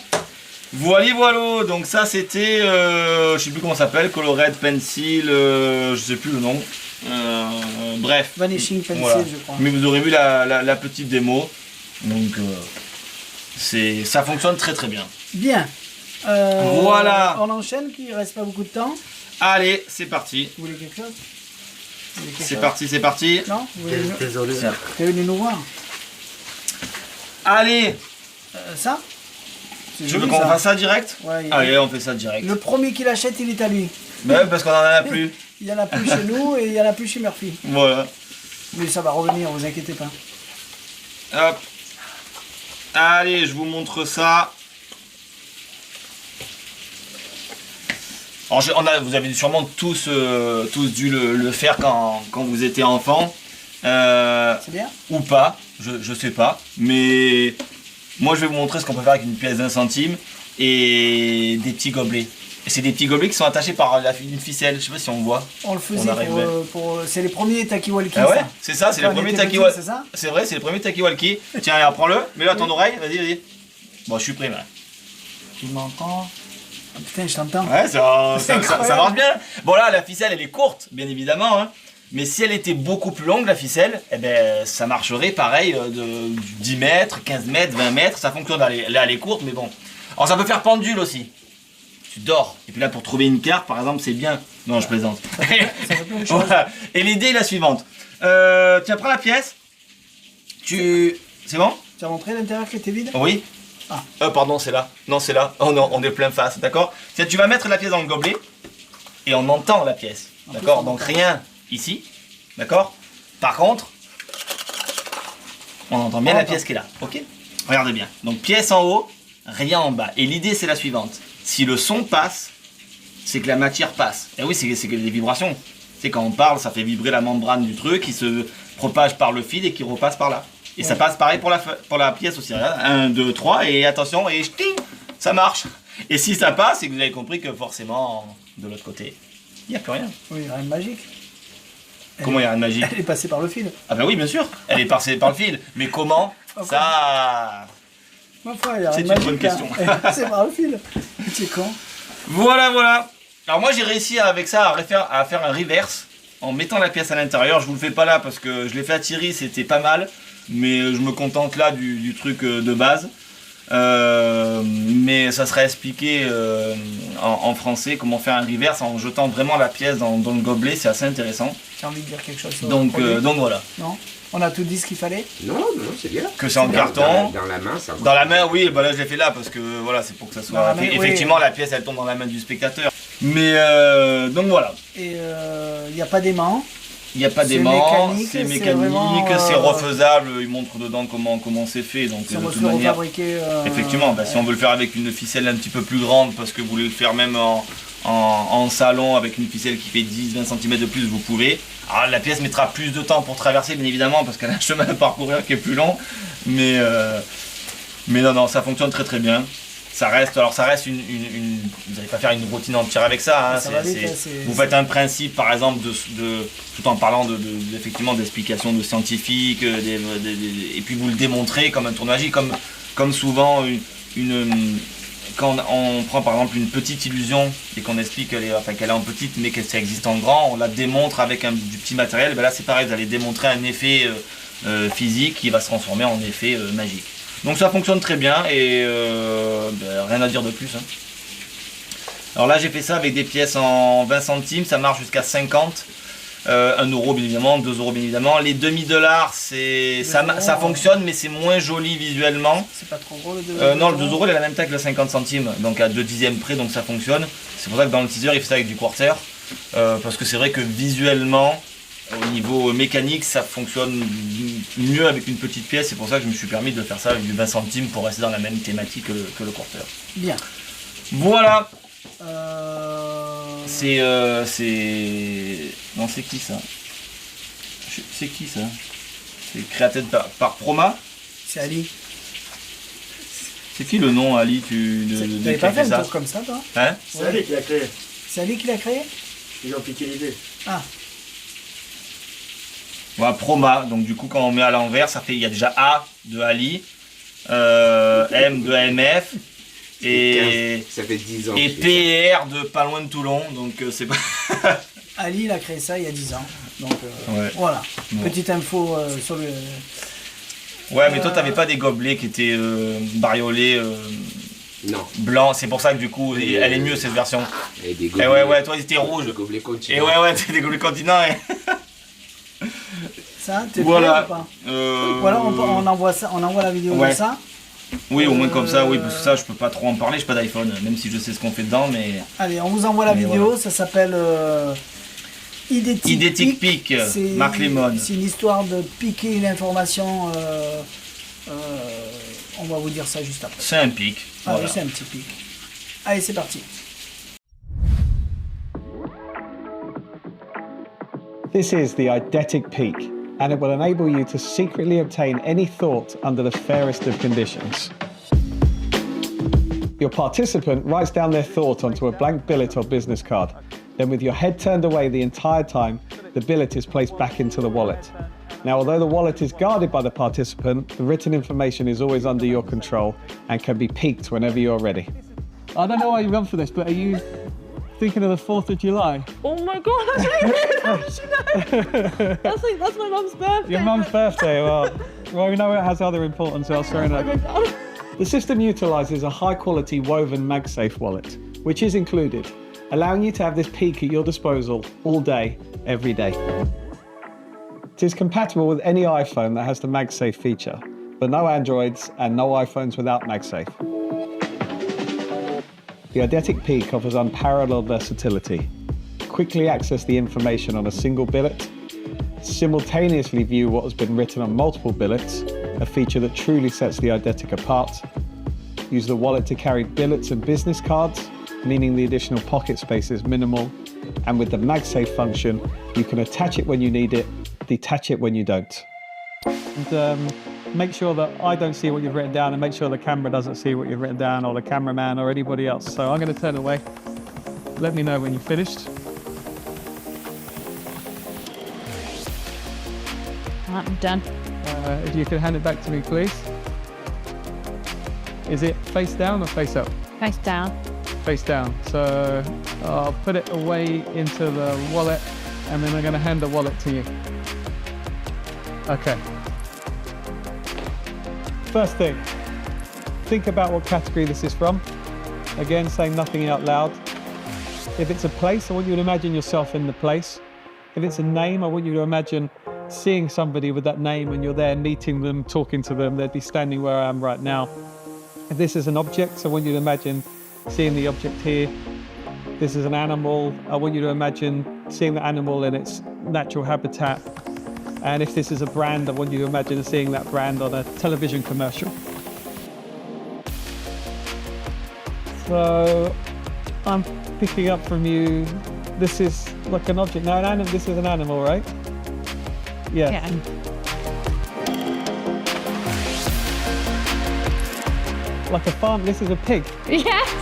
Voilà, voilà. Donc ça, c'était, je sais plus comment ça s'appelle, Colored Pencil, je sais plus le nom. Bref. Vanishing Pencil, Voilà. je crois. Mais vous aurez vu la petite démo. Donc, ça fonctionne très très bien. Bien. Voilà. On enchaîne, qu'il ne reste pas beaucoup de temps. Allez, c'est parti. Vous voulez quelque chose? Vous voulez quelque C'est chose parti, c'est parti. Non, vous voulez... Désolé. T'es venu nous voir. Allez, Ça C'est tu joli, veux qu'on ça. fasse ça direct? Ouais, Allez, on fait ça direct. Le premier qui l'achète, il est à lui. Bah ouais, parce qu'on en a plus. Il y en a plus chez nous et il y en a plus chez Murphy. Voilà. Mais ça va revenir, vous inquiétez pas. Hop. Allez, je vous montre ça. Alors, vous avez sûrement tous dû le faire quand vous étiez enfant. C'est bien? Ou pas, je sais pas. Mais moi, je vais vous montrer ce qu'on peut faire avec une pièce d'1 centime et des petits gobelets. Et c'est des petits gobelets qui sont attachés par une ficelle. Je sais pas si on voit. On le faisait arrive c'est les premiers Takiwalki. Ah ouais, c'est ça, c'est les Quand on premiers était petit, Takiwalki. c'est ça? C'est vrai, c'est les premiers Takiwalki. Tiens, allez, prends-le, mets-le à ton oreille, vas-y, vas-y. Bon, je suis prêt, là. Tu m'entends? Ah, putain, je t'entends. Ouais, ça incroyable. marche bien. Bon, là, la ficelle, elle est courte, bien évidemment. Hein. Mais si elle était beaucoup plus longue, la ficelle, eh ben, ça marcherait pareil de 10 mètres, 15 mètres, 20 mètres. Ça fonctionne. Là, elle est courte, mais bon. Alors, ça peut faire pendule aussi. Tu dors. Et puis là, pour trouver une carte, par exemple, c'est bien. Non, je plaisante. Ça fait plein de choses. Voilà. Et l'idée est la suivante. Tiens, prends la pièce. C'est bon? Tu as montré l'intérieur qui était vide? Oui. Ah. Pardon, c'est là. Non, c'est là. Oh non, on est plein face, d'accord? Tiens, tu vas mettre la pièce dans le gobelet et on entend la pièce, d'accord? Donc rien ici, d'accord? Par contre, on entend bien la pièce qui est là, ok? Regardez bien. Donc pièce en haut, rien en bas. Et l'idée c'est la suivante. Si le son passe, c'est que la matière passe. Et oui, c'est que des vibrations. C'est quand on parle, ça fait vibrer la membrane du truc qui se propage par le fil et qui repasse par là. Et ça passe pareil pour la pièce aussi. Regarde, 1, 2, 3 et attention, et ting, ça marche. Et si ça passe, c'est que vous avez compris que forcément, de l'autre côté, il n'y a plus rien. Oui, rien de magique. Comment il n'y a rien de magique? Elle est passée par le fil. Ah bah oui, bien sûr, elle est passée par le fil. Mais comment? Ça... Ma foi, il y a C'est rien de une bonne magique, hein. question. Elle est passée par le fil. Tu es con. Voilà, voilà. Alors moi j'ai réussi avec ça à faire un reverse en mettant la pièce à l'intérieur. Je vous le fais pas là parce que je l'ai fait à Thierry, c'était pas mal. mais je me contente là du truc de base. Mais ça sera expliqué en français comment faire un reverse en jetant vraiment la pièce dans le gobelet, c'est assez intéressant. J'ai envie de dire quelque chose sur Donc voilà. Non, on a tout dit ce qu'il fallait. Non, c'est bien. Que c'est en carton. Dans la main, ça va. Dans la main, oui, bah là je l'ai fait là parce que voilà, c'est pour que ça soit. Main, effectivement, la pièce elle tombe dans la main du spectateur. Mais donc voilà. Et il n'y a pas d'aimant. Il n'y a pas C'est d'aimant, mécanique, c'est c'est mécanique, vraiment, c'est refaisable, il montre dedans comment c'est fait. Donc Si on de veut toute se le manière, refabriquer. effectivement, si on veut le faire avec une ficelle un petit peu plus grande, parce que vous voulez le faire même en salon avec une ficelle qui fait 10-20 cm de plus, vous pouvez. Alors la pièce mettra plus de temps pour traverser, bien évidemment, parce qu'elle a un chemin à parcourir qui est plus long. Mais non, ça fonctionne très très bien. Ça reste une vous n'allez pas faire une routine entière avec ça. Hein, vous faites un principe, par exemple, tout en parlant effectivement d'explications de scientifiques, et puis vous le démontrez comme un tour de magie, comme souvent quand on prend par exemple une petite illusion et qu'on explique qu'elle est en petite mais que ça existe en grand, on la démontre avec du petit matériel. Ben là c'est pareil, vous allez démontrer un effet physique qui va se transformer en effet magique. Donc ça fonctionne très bien et rien à dire de plus. Hein. Alors là j'ai fait ça avec des pièces en 20 centimes, ça marche jusqu'à 50, 1 euro bien évidemment, 2 euros bien évidemment. Les demi-dollars ça fonctionne mais c'est moins joli visuellement. C'est pas trop gros le 2 euros. Non, le 2 euros il a la même taille que le 50 centimes, donc à 2 dixièmes près, donc ça fonctionne. C'est pour ça que dans le teaser il fait ça avec du quarter, parce que c'est vrai que visuellement, au niveau mécanique, ça fonctionne mieux avec une petite pièce. C'est pour ça que je me suis permis de faire ça avec du 20 centimes pour rester dans la même thématique que le quarter. Bien. Voilà. Euh... Non, c'est qui ça? C'est qui ça? C'est créaté par Proma? C'est Ali. C'est qui le nom, Ali? Tu n'avais pas fait un tour comme ça, toi? Hein? C'est Ali qui l'a créé. C'est Ali qui l'a créé? Ils ont piqué l'idée. Ah. Voilà, Proma, donc du coup quand on met à l'envers, il y a déjà A de Ali, M de AMF, et, 15, ça fait 10 ans et PR de pas loin de Toulon, donc c'est pas... Ali il a créé ça il y a 10 ans, donc ouais. Voilà, bon. Petite info sur le... Ouais mais toi t'avais pas des gobelets qui étaient bariolés non. blancs, c'est pour ça que du coup elle est mieux cette version. Et des gobelets, ouais, toi ils étaient rouges. Des gobelets continents. Et ouais, c'était des gobelets continents. Ça, t'es voilà. prêt ou pas Voilà, on envoie ça, on envoie la vidéo de ça. Oui, au moins comme ça, oui, parce que ça je peux pas trop en parler, j'ai pas d'iPhone, même si je sais ce qu'on fait dedans, mais... Allez, on vous envoie la vidéo, voilà. Ça s'appelle Identic Pic, Marc Lemon. C'est une histoire de piquer l'information, on va vous dire ça juste après. C'est un pic. Ah voilà. oui, c'est un petit pic. Allez, c'est parti. This is the eidetic peak, and it will enable you to secretly obtain any thought under the fairest of conditions. Your participant writes down their thought onto a blank billet or business card. Then with your head turned away the entire time, the billet is placed back into the wallet. Now, although the wallet is guarded by the participant, the written information is always under your control and can be peeked whenever you're ready. I don't know why you've gone for this, but are you thinking of the 4th of July? Oh my god, that's really weird. That's my mum's birthday. Your mum's birthday, well, we know it has other importance elsewhere. The system utilises a high-quality woven MagSafe wallet, which is included, allowing you to have this peak at your disposal all day, every day. It is compatible with any iPhone that has the MagSafe feature, but no Androids and no iPhones without MagSafe. The eidetic peak offers unparalleled versatility. Quickly access the information on a single billet, simultaneously view what has been written on multiple billets, a feature that truly sets the eidetic apart. Use the wallet to carry billets and business cards, meaning the additional pocket space is minimal. And with the MagSafe function, you can attach it when you need it, detach it when you don't. And make sure that I don't see what you've written down, and make sure the camera doesn't see what you've written down, or the cameraman or anybody else. So I'm going to turn away. Let me know when you've finished. I'm done. If you could hand it back to me, please. Is it face down or face up? Face down. Face down. So I'll put it away into the wallet, and then I'm going to hand the wallet to you. Okay. first thing, think about what category this is from. Again, saying nothing out loud. If it's a place, I want you to imagine yourself in the place. If it's a name, I want you to imagine seeing somebody with that name and you're there meeting them, talking to them. They'd be standing where I am right now. If this is an object, I want you to imagine seeing the object here. This is an animal, I want you to imagine seeing the animal in its natural habitat. And if this is a brand, I want you to imagine seeing that brand on a television commercial. So I'm picking up from you, this is like an object. Now, this is an animal, right? Yeah. Yeah. Like a farm, this is a pig. Yes.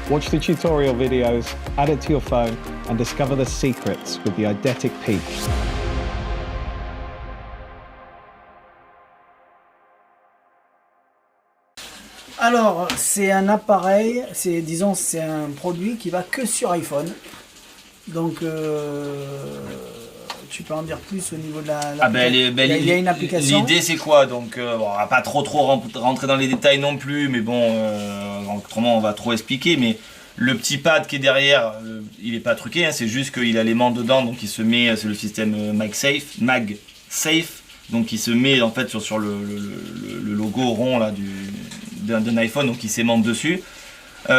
Watch the tutorial videos, add it to your phone, and discover the secrets with the eidetic peak. Alors, c'est un appareil, disons, c'est un produit qui va que sur iPhone. Donc, tu peux en dire plus au niveau de il y a une application. L'idée c'est quoi? Donc, bon, on va pas trop rentrer dans les détails non plus, mais bon, autrement on va trop expliquer. Mais le petit pad qui est derrière, il est pas truqué, hein, c'est juste qu'il a l'aimant dedans, donc il se met, c'est le système MagSafe, donc il se met en fait sur le logo rond là d'un iPhone, donc il s'aimante dessus. Et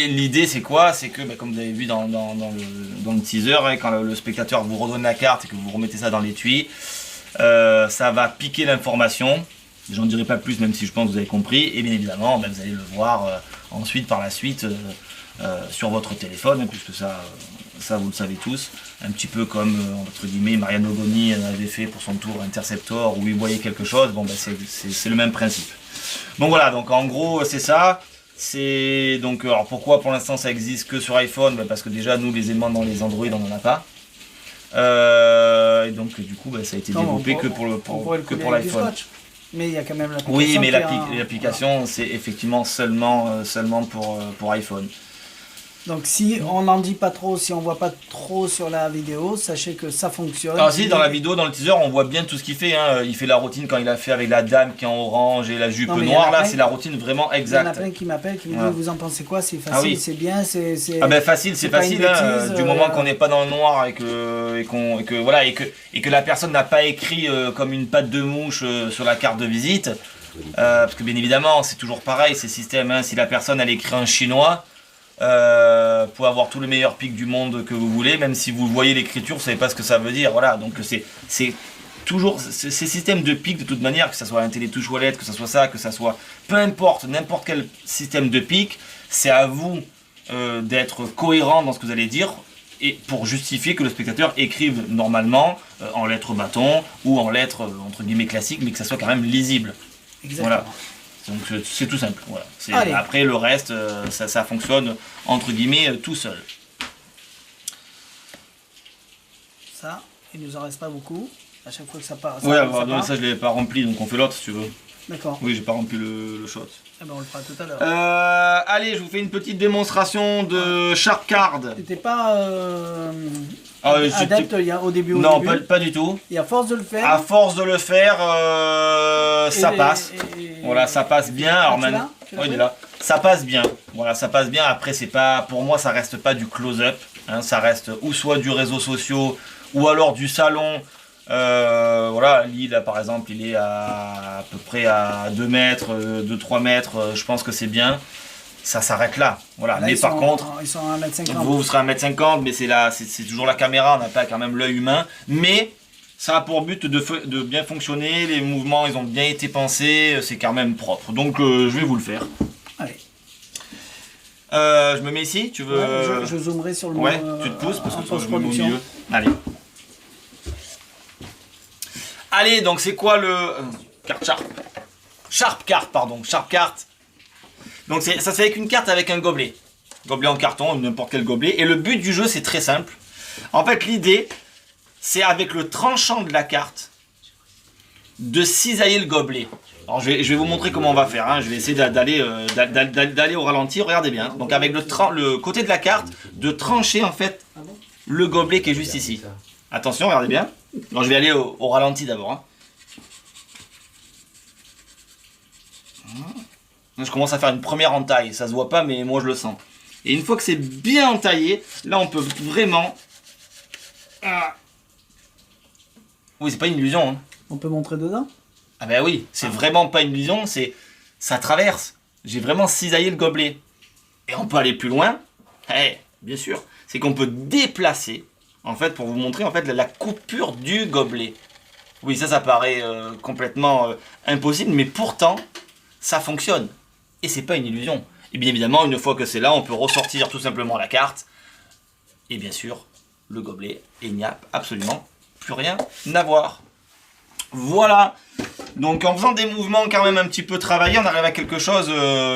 l'idée c'est quoi? C'est que comme vous avez vu dans le teaser, hein, quand le spectateur vous redonne la carte et que vous remettez ça dans l'étui, ça va piquer l'information. J'en dirai pas plus, même si je pense que vous avez compris. Et bien évidemment, vous allez le voir ensuite par la suite sur votre téléphone, hein, puisque ça vous le savez tous. Un petit peu comme entre guillemets Mariano Boni avait fait pour son tour Interceptor où il voyait quelque chose. Bon, c'est le même principe. Donc voilà, donc en gros c'est ça. C'est donc alors pourquoi pour l'instant ça existe que sur iPhone? Parce que déjà nous les aimants dans les Android on n'en a pas. Et donc du coup ça a été développé que pour l'iPhone. Mais il y a quand même l'application. Oui, mais l'application c'est effectivement seulement pour iPhone. Donc si on n'en dit pas trop, si on voit pas trop sur la vidéo, sachez que ça fonctionne. Alors si, dans la vidéo, dans le teaser, on voit bien tout ce qu'il fait. Hein. Il fait la routine quand il a fait avec la dame qui est en orange et la jupe noire. Là, c'est la routine vraiment exacte. Il y en a plein qui m'appellent, qui me disent vous en pensez quoi? C'est facile, oui. C'est bien, c'est... Ah ben facile, c'est facile. Du moment qu'on n'est pas dans le noir et que la personne n'a pas écrit comme une patte de mouche sur la carte de visite. Parce que bien évidemment, c'est toujours pareil ces systèmes. Hein. Si la personne elle écrit en chinois, pour avoir tout le meilleur pic du monde que vous voulez, même si vous voyez l'écriture, vous savez pas ce que ça veut dire. Voilà, donc c'est toujours ces systèmes de pic de toute manière, que ça soit un télétouche wallet, que ça soit ça, que ça soit peu importe, n'importe quel système de pic, c'est à vous d'être cohérent dans ce que vous allez dire et pour justifier que le spectateur écrive normalement en lettres bâton ou en lettres entre guillemets classiques, mais que ça soit quand même lisible. Exactement. Voilà. Donc c'est tout simple. Voilà. Après le reste, ça fonctionne entre guillemets tout seul. Ça, il nous en reste pas beaucoup. À chaque fois que ça part. Ouais, alors, ça je l'avais pas rempli, donc on fait l'autre si tu veux. D'accord. Oui, j'ai pas rempli le shot. Eh ben, on le fera tout à l'heure. Allez, je vous fais une petite démonstration de Sharp Card. T'étais pas adepte au début? Non, pas du tout. Et à force de le faire. À force de le faire, ça passe. Voilà, ça passe bien. Alors maintenant, il est là. Ça passe bien. Voilà, ça passe bien. Après, c'est pas, pour moi, ça reste pas du close-up. Hein, ça reste ou soit du réseau social ou alors du salon. Voilà, Lee là par exemple, il est à peu près à 2 mètres, 2-3 mètres. Je pense que c'est bien. Ça s'arrête là. Voilà. Là, mais par contre, ils sont à 1m50. Vous serez à 1m50, mais c'est toujours la caméra. On n'a pas quand même l'œil humain. Mais ça a pour but de bien fonctionner. Les mouvements, ils ont bien été pensés. C'est quand même propre. Donc, je vais vous le faire. Allez. Je me mets ici. Tu veux je zoomerai sur le. Ouais. Tu te pousses parce que je me mets au milieu. Allez. Allez, donc c'est quoi le carte Sharp? Sharp Card, pardon. Sharp Card. Donc ça se fait avec une carte avec un gobelet. Gobelet en carton, n'importe quel gobelet. Et le but du jeu, c'est très simple. En fait, l'idée, c'est avec le tranchant de la carte de cisailler le gobelet. Alors je vais vous montrer comment on va faire. Hein. Je vais essayer d'aller au ralenti. Regardez bien. Donc avec le côté de la carte, de trancher en fait le gobelet qui est juste ici. Attention, regardez bien. Non, je vais aller au ralenti d'abord. Hein. Je commence à faire une première entaille. Ça se voit pas, mais moi je le sens. Et une fois que c'est bien entaillé, là on peut vraiment... Oui, c'est pas une illusion. Hein. On peut montrer dedans? Ah ben oui, c'est vraiment pas une illusion, ça traverse. J'ai vraiment cisaillé le gobelet. Et on peut aller plus loin. Bien sûr, c'est qu'on peut déplacer, en fait, pour vous montrer en fait la coupure du gobelet. Oui, ça paraît complètement impossible, mais pourtant, ça fonctionne. Et c'est pas une illusion. Et bien évidemment, une fois que c'est là, on peut ressortir tout simplement la carte. Et bien sûr, le gobelet. Et il n'y a absolument plus rien à voir. Voilà. Donc en faisant des mouvements quand même un petit peu travaillés, on arrive à quelque chose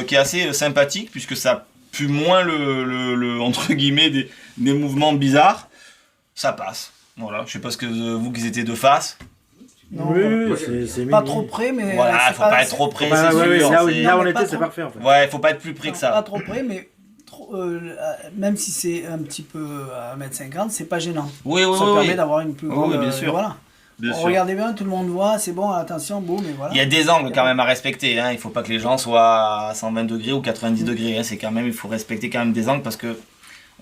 qui est assez sympathique, puisque ça pue moins le entre guillemets des mouvements bizarres. Ça passe. Voilà. Je sais pas ce que vous qui étiez de face. Non, Oui, c'est pas mini. trop près, mais... Voilà, faut pas être trop près, Bah, c'est ouais, sûr. là où c'est- là où on mais était, pas c'est trop. parfait en fait. Ouais, faut pas être plus près que Pas ça. trop près, mais même si c'est un petit peu à 1m50, c'est pas gênant. Oui, oui, Ça oui. permet oui. d'avoir une plus Oui, grande... oui, bien sûr. Voilà. Bien sûr. Regardez bien, tout le monde voit, c'est bon, attention, boum, et voilà. Il y a des angles quand même à respecter, hein. Il faut pas que les gens soient à 120 degrés ou 90 degrés, hein. C'est quand même, il faut respecter quand même des angles parce que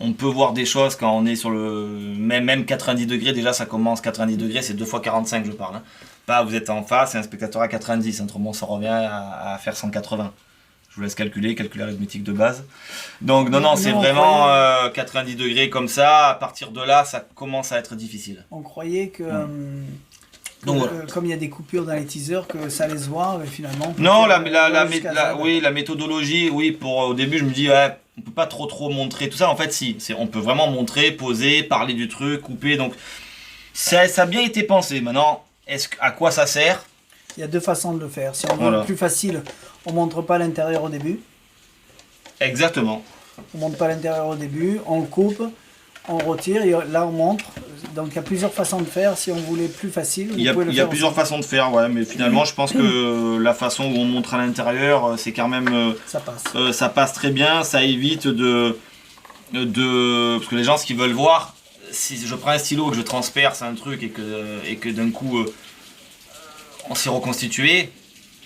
on peut voir des choses quand on est sur le même 90 degrés, déjà ça commence 90 degrés, c'est 2 fois 45 je parle. Hein. Pas vous êtes en face et un spectateur à 90, autrement ça revient à faire 180. Je vous laisse calculer l'arithmétique de base. Donc non, c'est on vraiment croyait- 90 degrés comme ça, à partir de là ça commence à être difficile. On croyait que... Donc, voilà. Comme il y a des coupures dans les teasers, que ça allait se voir, et finalement... on peut Non, faire, jusqu'à ça. oui, la méthodologie, oui, au début je me dis, ouais, on peut pas trop montrer tout ça. En fait, si, on peut vraiment montrer, poser, parler du truc, couper, donc ça a bien été pensé. Maintenant, à quoi ça sert? Il y a deux façons de le faire. Si on veut Voilà. le plus facile, on montre pas l'intérieur au début. Exactement. On montre pas l'intérieur au début, on le coupe, on retire, et là on montre. Donc il y a plusieurs façons de faire. Si on voulait plus facile, vous Il y pouvez le a faire plusieurs aussi. façons de faire, ouais, mais finalement, je pense que la façon où on montre à l'intérieur, c'est quand même, Ça passe. ça passe très bien, ça évite parce que les gens, ce qu'ils veulent voir, si je prends un stylo, que je transperce un truc et que d'un coup, on s'est reconstitué,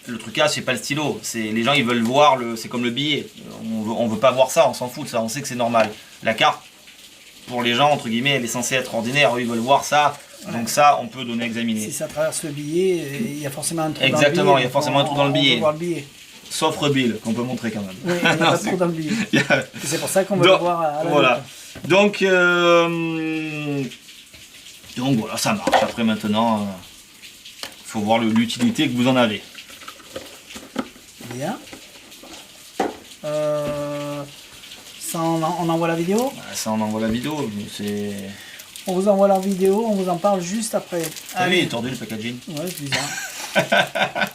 le trucage c'est pas le stylo, les gens ils veulent voir c'est comme le billet, on veut pas voir ça, on s'en fout de ça, on sait que c'est normal. La carte, pour les gens entre guillemets, elle est censée être ordinaire, eux ils veulent voir ça, donc ça on peut donner à examiner. Si ça traverse le billet, il y a forcément un trou dans le billet. Exactement, il y a donc forcément un trou dans le on peut billet. voir le billet. Sauf Rebill, qu'on peut montrer quand même. Oui, il n'y a pas de trou dans le billet. Il y a- Et c'est pour ça qu'on veut Donc, le voir à la voilà. loupe. Donc voilà, ça marche. Après maintenant, il faut voir l'utilité que vous en avez. Bien. Ça, on envoie la vidéo. Ça, on envoie la vidéo. On vous envoie la vidéo, on vous en parle juste après. Ah oui, il est tordu le packaging. Ouais, c'est bizarre.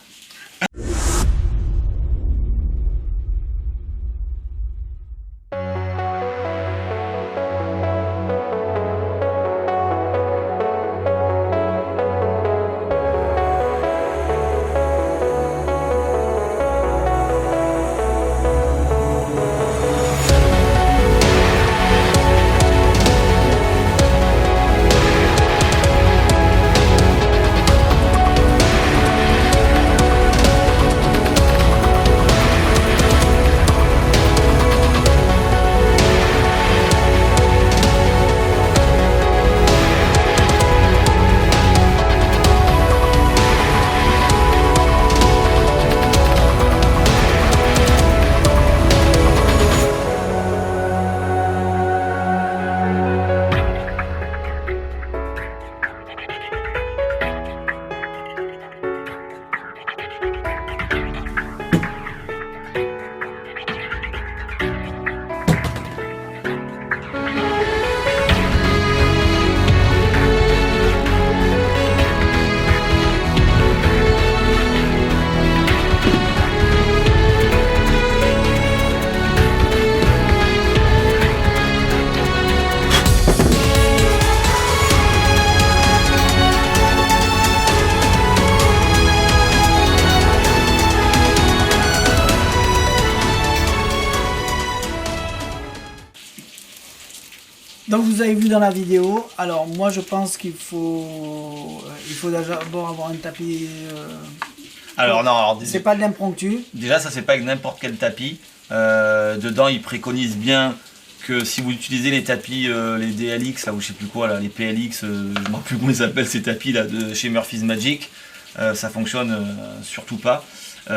Donc vous avez vu dans la vidéo. Alors moi je pense qu'il faut d'abord avoir un tapis. Alors non, alors, C'est pas de l'impromptu. déjà ça c'est pas avec n'importe quel tapis. Dedans ils préconisent bien que si vous utilisez les tapis, les DLX là ou je sais plus quoi là, les PLX, je ne sais plus comment ils s'appellent ces tapis là de chez Murphy's Magic, ça fonctionne surtout pas.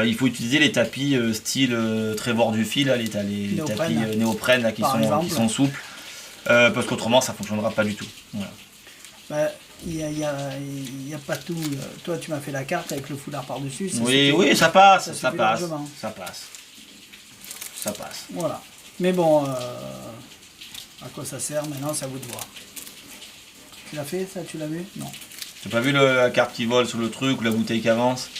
Il faut utiliser les tapis style Trevor Duffy là, les tapis néoprène là, qui sont souples, parce qu'autrement ça fonctionnera pas du tout. Voilà. Bah, il y a pas tout. Toi tu m'as fait la carte avec le foulard par dessus. Oui, ça passe, ça suffit passe, largement. ça passe. Ça passe. Voilà. Mais bon, à quoi ça sert maintenant, c'est à vous de voir. Tu l'as fait ça, tu l'as vu? Non. T'as pas vu la carte qui vole sur le truc ou la bouteille qui avance?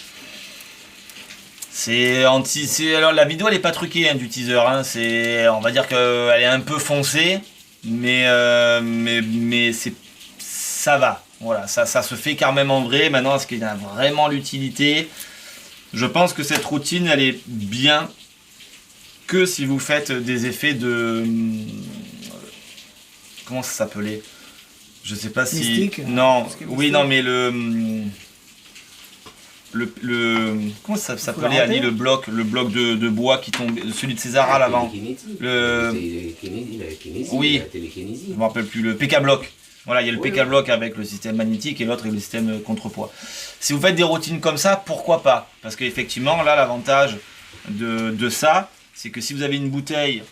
Alors la vidéo elle est pas truquée hein, du teaser, hein. On va dire qu'elle est un peu foncée, mais ça va. Voilà, ça se fait quand même en vrai. Maintenant, est-ce qu'il y a vraiment l'utilité? Je pense que cette routine elle est bien que si vous faites des effets de... Comment ça s'appelait? Je sais pas si... Mystique, non, oui, mystique. non, mais comment ça s'appelait, Ali, le bloc de bois qui tombe, celui de César à l'avant. Oui, je me rappelle plus, le PK Block. Voilà, il y a le PK Block avec le système magnétique et l'autre avec le système contrepoids. Si vous faites des routines comme ça, pourquoi pas? Parce qu'effectivement, là, l'avantage de ça, c'est que si vous avez une bouteille,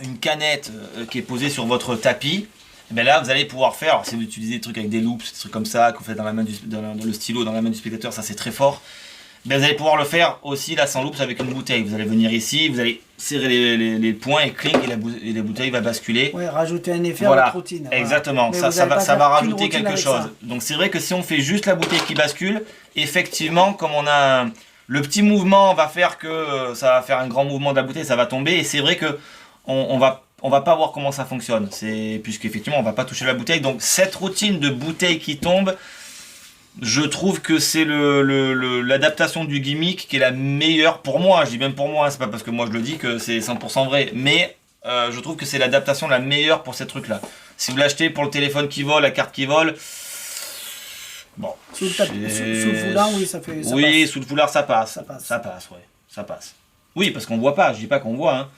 une canette qui est posée sur votre tapis, et bien là vous allez pouvoir faire, alors si vous utilisez des trucs avec des loops, des trucs comme ça, que vous faites dans le stylo, dans la main du spectateur, ça c'est très fort, bien vous allez pouvoir le faire aussi là sans loops avec une bouteille. Vous allez venir ici, vous allez serrer les points et clink et la bouteille va basculer. Oui, rajouter un effet voilà, à votre routine. exactement, voilà. ça va rajouter routine quelque avec chose. ça. Donc c'est vrai que si on fait juste la bouteille qui bascule, effectivement comme on a le petit mouvement va faire que ça va faire un grand mouvement de la bouteille, ça va tomber et c'est vrai que on va pas voir comment ça fonctionne, puisqu'effectivement on va pas toucher la bouteille. Donc cette routine de bouteille qui tombe, je trouve que c'est l'adaptation du gimmick qui est la meilleure pour moi. Je dis même pour moi, hein, c'est pas parce que moi je le dis que c'est 100% vrai, mais je trouve que c'est l'adaptation la meilleure pour ces trucs là. Si vous l'achetez pour le téléphone qui vole, la carte qui vole, bon, Sous le foulard, oui, ça fait. oui, passe. sous le foulard ça passe. Ça passe. Ouais, ça passe. Oui, parce qu'on voit pas, je dis pas qu'on voit, hein,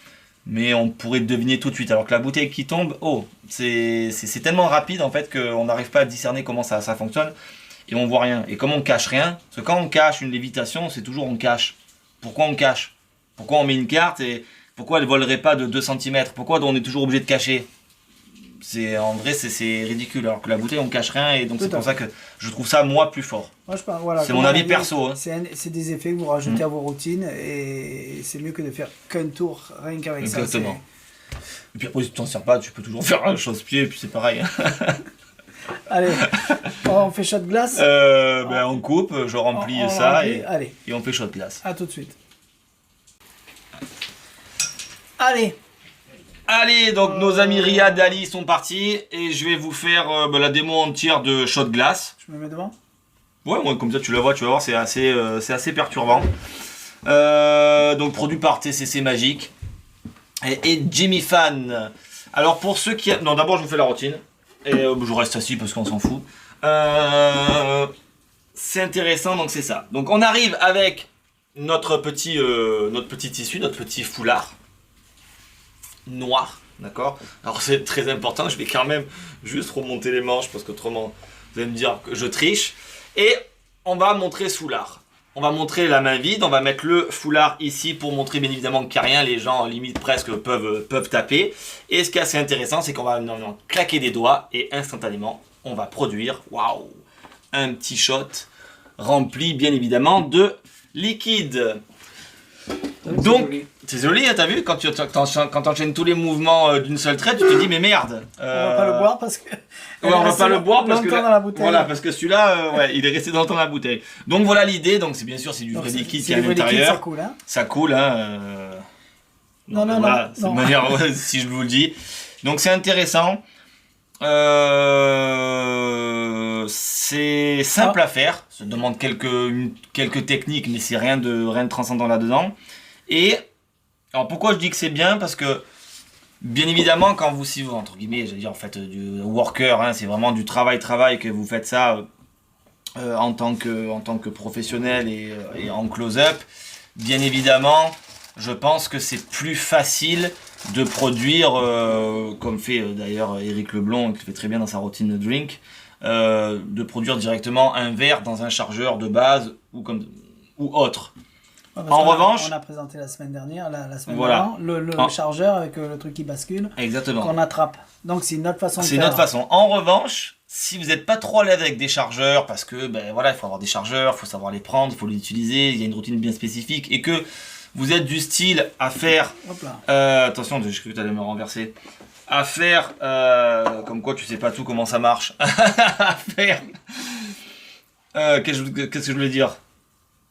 mais on pourrait deviner tout de suite. Alors que la bouteille qui tombe, oh, c'est tellement rapide en fait qu'on n'arrive pas à discerner comment ça fonctionne et on voit rien. Et comme on cache rien, parce que quand on cache une lévitation, c'est toujours on cache. Pourquoi on cache? Pourquoi on met une carte et pourquoi elle volerait pas de 2 cm? Pourquoi on est toujours obligé de cacher? En vrai c'est ridicule, alors que la bouteille on cache rien et donc c'est pour ça que je trouve ça moi plus fort. Moi, voilà, c'est mon avis perso. Hein. C'est des effets que vous rajoutez à vos routines et c'est mieux que de faire qu'un tour rien qu'avec ça. Exactement. Et puis après si tu t'en sers pas, tu peux toujours faire un chausse-pied et puis c'est pareil. Allez, on fait shot de glace. On coupe, je remplis ça allez. Et on fait shot de glace. À tout de suite. Allez, donc nos amis Riyad et Ali sont partis et je vais vous faire la démo entière de shot de glace. Je me mets devant. Ouais, moi comme ça tu la vois, tu vas voir, c'est assez perturbant. Donc produit par TCC Magic et Jimmy Fan. Alors pour ceux qui... Non, d'abord je vous fais la routine. Et je reste assis parce qu'on s'en fout. C'est intéressant, donc c'est ça. Donc on arrive avec notre petit tissu, notre petit foulard noir, d'accord? Alors c'est très important, je vais quand même juste remonter les manches parce qu'autrement vous allez me dire que je triche. Et on va montrer ce foulard. On va montrer la main vide, on va mettre le foulard ici pour montrer bien évidemment qu'il n'y a rien, les gens limite presque peuvent taper. Et ce qui est assez intéressant, c'est qu'on va claquer des doigts et instantanément on va produire, waouh, un petit shot rempli bien évidemment de liquide. Donc, c'est joli, hein, t'as vu, quand tu enchaînes tous les mouvements d'une seule traite, tu te dis mais merde. On va pas le boire parce que. Ouais, on va pas le boire parce que dans la bouteille. Voilà, parce que celui-là, ouais, il est resté longtemps dans la bouteille. Donc voilà l'idée. Donc c'est bien sûr c'est du vrai liquide qui est à l'intérieur. Ça coule, hein. Ça coule, hein. Non. C'est de manière, si je vous le dis. Donc c'est intéressant. C'est simple à faire. Ça demande quelques techniques, mais c'est rien de transcendant là-dedans. Et alors pourquoi je dis que c'est bien? Parce que Bien évidemment, quand vous, si vous, entre guillemets, j'allais dire en fait du worker, hein, c'est vraiment du travail que vous faites ça en tant que professionnel et en close-up. Bien évidemment, je pense que c'est plus facile de produire, comme fait d'ailleurs Éric Leblond, qui le fait très bien dans sa routine de drink, de produire directement un verre dans un chargeur de base ou autre. Ouais, En revanche, on a présenté la semaine dernière, la semaine voilà. d'avant, le chargeur avec le truc qui bascule, Exactement. qu'on attrape. Donc c'est une autre façon de C'est faire. une autre façon. En revanche, si vous n'êtes pas trop à l'aise avec des chargeurs, parce que ben voilà, il faut avoir des chargeurs, il faut savoir les prendre, il faut les utiliser, il y a une routine bien spécifique, et que vous êtes du style à faire, Hop là. attention, j'ai cru que tu allais me renverser, à faire, comme quoi tu sais pas tout comment ça marche, à faire, qu'est-ce que je voulais dire?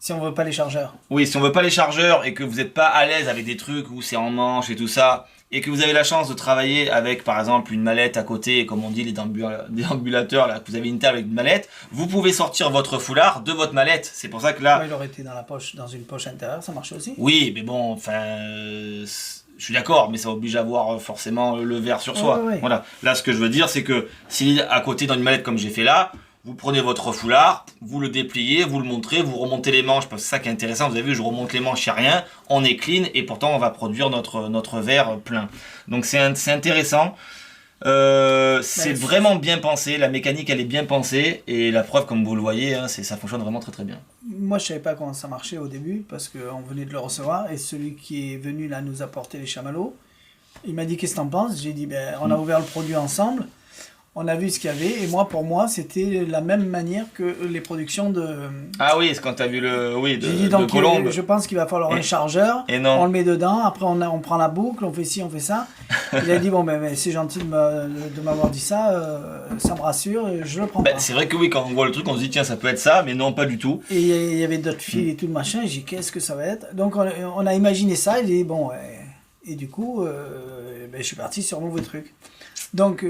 Si on veut pas les chargeurs. Oui, si on veut pas les chargeurs et que vous n'êtes pas à l'aise avec des trucs où c'est en manche et tout ça, et que vous avez la chance de travailler avec par exemple une mallette à côté, comme on dit les déambulateurs, là, que vous avez une table avec une mallette, vous pouvez sortir votre foulard de votre mallette. C'est pour ça que là... Ouais, il aurait été dans la poche, dans une poche intérieure, ça marchait aussi. Oui, mais bon, enfin... je suis d'accord, mais ça oblige à avoir forcément le verre sur soi. Ouais. Voilà. Là, ce que je veux dire, c'est que s'il est à côté dans une mallette comme j'ai fait là, vous prenez votre foulard, vous le dépliez, vous le montrez, vous remontez les manches, parce que c'est ça qui est intéressant, vous avez vu, je remonte les manches, il n'y a rien, on est clean, et pourtant on va produire notre verre plein. Donc c'est intéressant, c'est vraiment bien pensé, la mécanique elle est bien pensée, et la preuve, comme vous le voyez, hein, ça fonctionne vraiment très très bien. Moi, je savais pas comment ça marchait au début, parce qu'on venait de le recevoir, et celui qui est venu là nous apporter les chamallows, il m'a dit qu'est-ce que t'en penses? J'ai dit, ben, on a ouvert le produit ensemble, on a vu ce qu'il y avait, et moi, pour moi, c'était la même manière que les productions de... Ah oui, c'est quand tu as vu le... Oui, J'ai dit, donc, de Colombe. je pense qu'il va falloir un chargeur, Et non. on le met dedans, après on prend la boucle, on fait ci, on fait ça. Il a dit, bon, ben c'est gentil de m'avoir dit ça, ça me rassure, et je le prends pas. C'est vrai que oui, quand on voit le truc, on se dit, tiens, ça peut être ça, mais non, pas du tout. Et il y avait d'autres fils et tout le machin, j'ai dit, qu'est-ce que ça va être? Donc on a imaginé ça, et j'ai dit, bon, et du coup, je suis parti sur mon nouveau truc. Donc,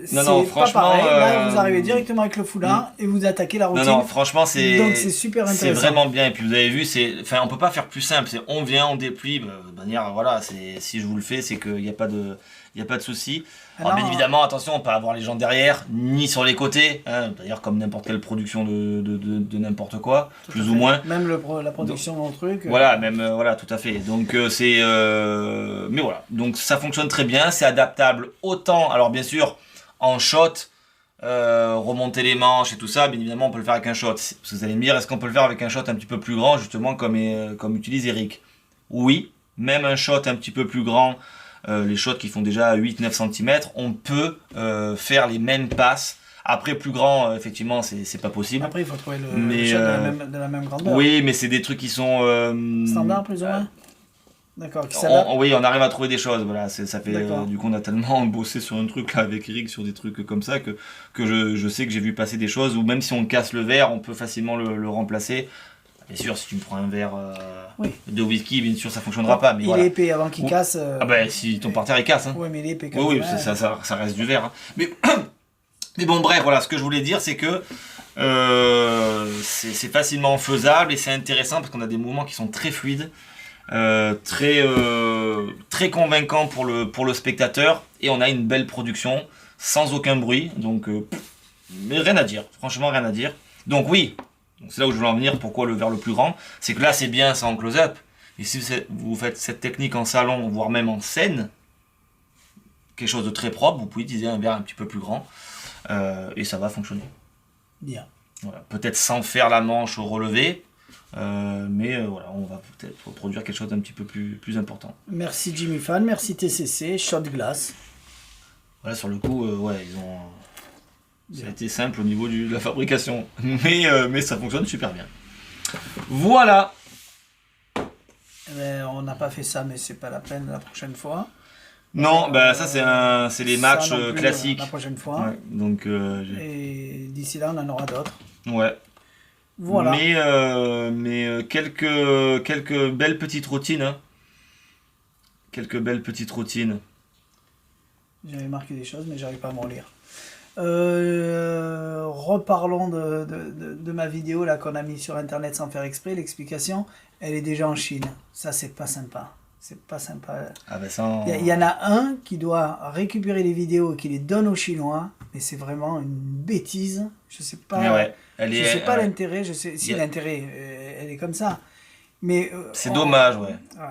c'est pas pareil. Là, vous arrivez directement avec le foulard et vous attaquez la routine. Non, franchement, donc c'est super intéressant. C'est vraiment bien. Et puis vous avez vu, on peut pas faire plus simple. On vient, on déplie. De manière, voilà, si je vous le fais, c'est qu'il n'y a pas de souci. Alors, bien évidemment, attention, on peut avoir les gens derrière, ni sur les côtés. Hein, d'ailleurs, comme n'importe quelle production de n'importe quoi, plus ou moins. Même la production d'un truc. Voilà, voilà, tout à fait. Donc mais voilà. Donc ça fonctionne très bien. C'est adaptable autant. Alors bien sûr, en shot, remonter les manches et tout ça. Bien évidemment, on peut le faire avec un shot. Parce que vous allez me dire, est-ce qu'on peut le faire avec un shot un petit peu plus grand, justement, comme utilise Eric? Oui, même un shot un petit peu plus grand. Les shots qui font déjà 8-9 cm, on peut faire les mêmes passes. Après, plus grand, effectivement, c'est pas possible. Après, il faut trouver le shot de la même grandeur. Oui, mais c'est des trucs qui sont... standard, plus ou moins. D'accord, qui s'adaptent. Oui, on arrive à trouver des choses. Voilà, ça fait, du coup, on a tellement bossé sur un truc là, avec Eric, sur des trucs comme ça, que je sais que j'ai vu passer des choses où même si on casse le verre, on peut facilement le remplacer. Bien sûr, si tu me prends un verre de whisky, bien sûr, ça fonctionnera pas. Mais il est épais avant qu'il casse. Ah ben, si ton parterre il casse. Hein. Oui, mais il est épais quand même. Oui, ça reste du verre. Hein. Mais bon, bref, voilà, ce que je voulais dire, c'est que c'est facilement faisable et c'est intéressant parce qu'on a des mouvements qui sont très fluides, très convaincants pour le spectateur, et on a une belle production sans aucun bruit. Donc, mais rien à dire, franchement, rien à dire. Donc oui. Donc c'est là où je voulais en venir, pourquoi le verre le plus grand, c'est que là c'est bien, c'est en close-up, et si vous faites cette technique en salon, voire même en scène, quelque chose de très propre, vous pouvez utiliser un verre un petit peu plus grand, et ça va fonctionner. Bien. Voilà. Peut-être sans faire la manche au relevé, mais voilà, on va peut-être produire quelque chose d'un petit peu plus important. Merci Jimmy Fan, merci TCC, Shot Glass. Voilà, sur le coup, ils ont... Ça a été simple au niveau de la fabrication, mais ça fonctionne super bien. Voilà. On n'a pas fait ça, mais c'est pas la peine la prochaine fois. Non, ça c'est les matchs classiques. La prochaine fois. Ouais, donc, et d'ici là, on en aura d'autres. Ouais. Voilà. Mais quelques belles petites routines. Hein. Quelques belles petites routines. J'avais marqué des choses, mais j'arrive pas à m'en lire. Reparlons de ma vidéo là qu'on a mis sur internet sans faire exprès. L'explication, elle est déjà en Chine. Ça, c'est pas sympa. C'est pas sympa. Ah ben ça... Il y en a un qui doit récupérer les vidéos et qui les donne aux Chinois, mais c'est vraiment une bêtise. Je sais pas. Mais ouais, Je sais pas ouais. l'intérêt. Je sais si l'intérêt, elle est comme ça. Mais C'est dommage, ouais. Ouais.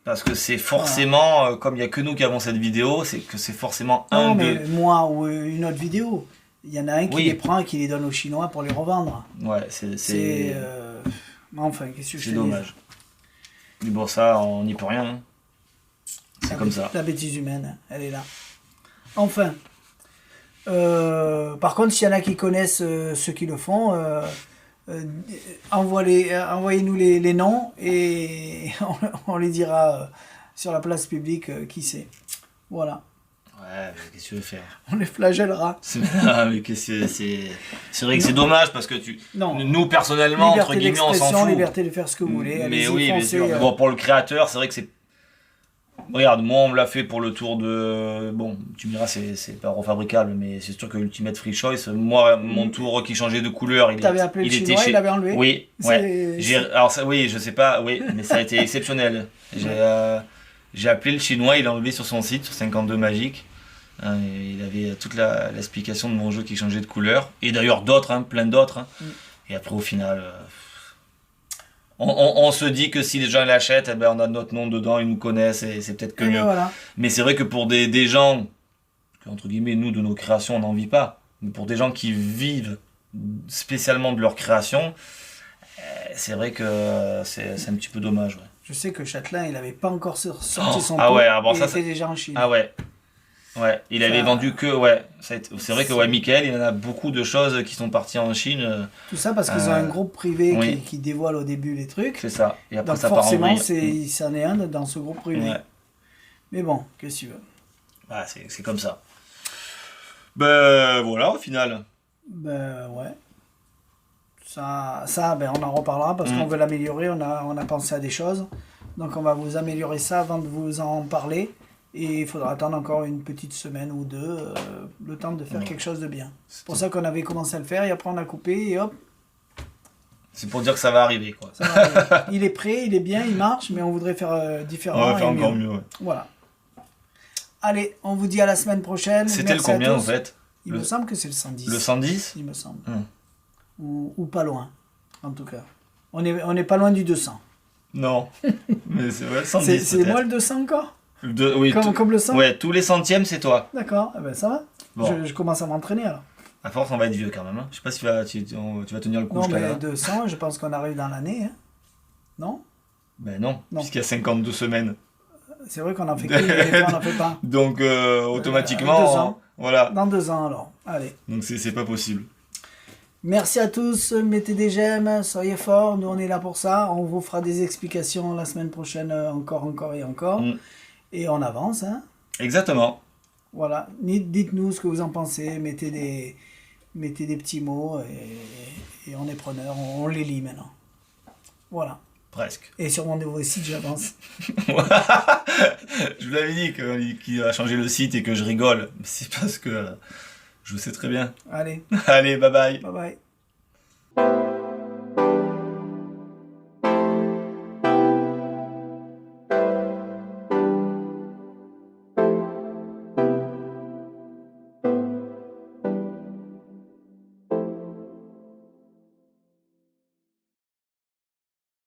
Parce que c'est forcément, comme il n'y a que nous qui avons cette vidéo, c'est que c'est forcément un Non, de... mais moi ou une autre vidéo. Il y en a un qui Oui. les prend et qui les donne aux Chinois pour les revendre. Ouais, C'est. Enfin, qu'est-ce que je c'est te dommage. dis. Mais bon, ça, on n'y peut rien. Hein. C'est La comme bêtise- ça. La bêtise humaine, elle est là. Enfin. Par contre, s'il y en a qui connaissent ceux qui le font, envoyez-nous les noms et on les dira sur la place publique qui c'est. Voilà. Ouais, mais qu'est-ce que tu veux faire? On les flagellera. Ah, mais c'est vrai que c'est dommage parce que Non. nous, personnellement, entre Liberté guillemets, on s'en d'expression, fout. liberté de faire ce que vous voulez. Mais Allez-y, oui, bien foncez, sûr. Mais bon, pour le créateur, c'est vrai que c'est... Regarde, moi, on me l'a fait pour le tour de... Bon, tu me diras, c'est pas refabricable, mais c'est sûr que Ultimate Free Choice, moi, mon tour qui changeait de couleur, T'avais appelé le était chinois, il l'avait enlevé. Oui, C'est- ouais. Alors ça, oui, je sais pas, oui, mais ça a été exceptionnel. J'ai appelé le chinois, il l'a enlevé sur son site, sur 52 Magique. Il avait toute l'explication de mon jeu qui changeait de couleur. Et d'ailleurs d'autres, hein, plein d'autres. Hein. Et après, au final... On se dit que si les gens l'achètent, eh ben, on a notre nom dedans, ils nous connaissent et c'est peut-être que Et ben mieux. voilà. Mais c'est vrai que pour des gens, que, entre guillemets, nous, de nos créations, on n'en vit pas. Mais pour des gens qui vivent spécialement de leur création, c'est vrai que c'est un petit peu dommage. Ouais. Je sais que Châtelain, il avait pas encore sorti son ah tour, ouais, ah bon, et ça, il était déjà en Chine. Ah ouais. Ouais, il avait Ça- vendu que... Ouais, c'est vrai que ouais, Mickaël, il en a beaucoup de choses qui sont parties en Chine. Tout ça parce qu'ils ont un groupe privé oui. qui dévoile au début les trucs. C'est ça. Et après, Donc ça part en forcément, vrille. c'en est un dans ce groupe privé. Ouais. Mais bon, qu'est-ce que tu veux. Ah, c'est comme ça. Ben voilà, au final. Ben ouais. Ça ben, on en reparlera parce qu'on veut l'améliorer. On a pensé à des choses. Donc on va vous améliorer ça avant de vous en parler. Et il faudra attendre encore une petite semaine ou deux, le temps de faire quelque chose de bien. C'est pour ça qu'on avait commencé à le faire et après on a coupé et hop, C'est pour dire que ça va arriver, quoi. ça va arriver. Il est prêt, il est bien, il marche, mais on voudrait faire différemment. On va faire et encore mieux, ouais. Voilà. Allez, on vous dit à la semaine prochaine. C'était le Merci à combien, en tous. fait? Il me semble que c'est le 110. Le 110? Il me semble. Hum. Ou pas loin, en tout cas. On est pas loin du 200. Non. Mais c'est vrai, le 110, C'est peut-être. moi le 200 encore Oui, comme le 100. Ouais, tous les centièmes, c'est toi. D'accord, eh ben, ça va. Bon. Je commence à m'entraîner alors. À force, on va être vieux quand même. Hein. Je sais pas si tu vas tenir le coup Non, jusqu'à mais là. 200, je pense qu'on arrive dans l'année. Hein. Non? Ben non, Non. puisqu'il y a 52 semaines. C'est vrai qu'on en fait qu'une, mais des fois on n'en fait pas. Donc, automatiquement, 2 ans. voilà. Dans 2 ans alors. Allez. Donc, c'est pas possible. Merci à tous, mettez des j'aime, soyez forts, nous on est là pour ça. On vous fera des explications la semaine prochaine, encore et encore. Mm. Et on avance, hein. Exactement. Voilà. Dites-nous ce que vous en pensez, mettez des petits mots et on est preneurs, on les lit maintenant. Voilà. Presque. Et sur mon nouveau site, j'avance. Je vous l'avais dit qu'il a changé le site et que je rigole. C'est parce que je sais très bien. Allez, Allez, bye bye. bye bye.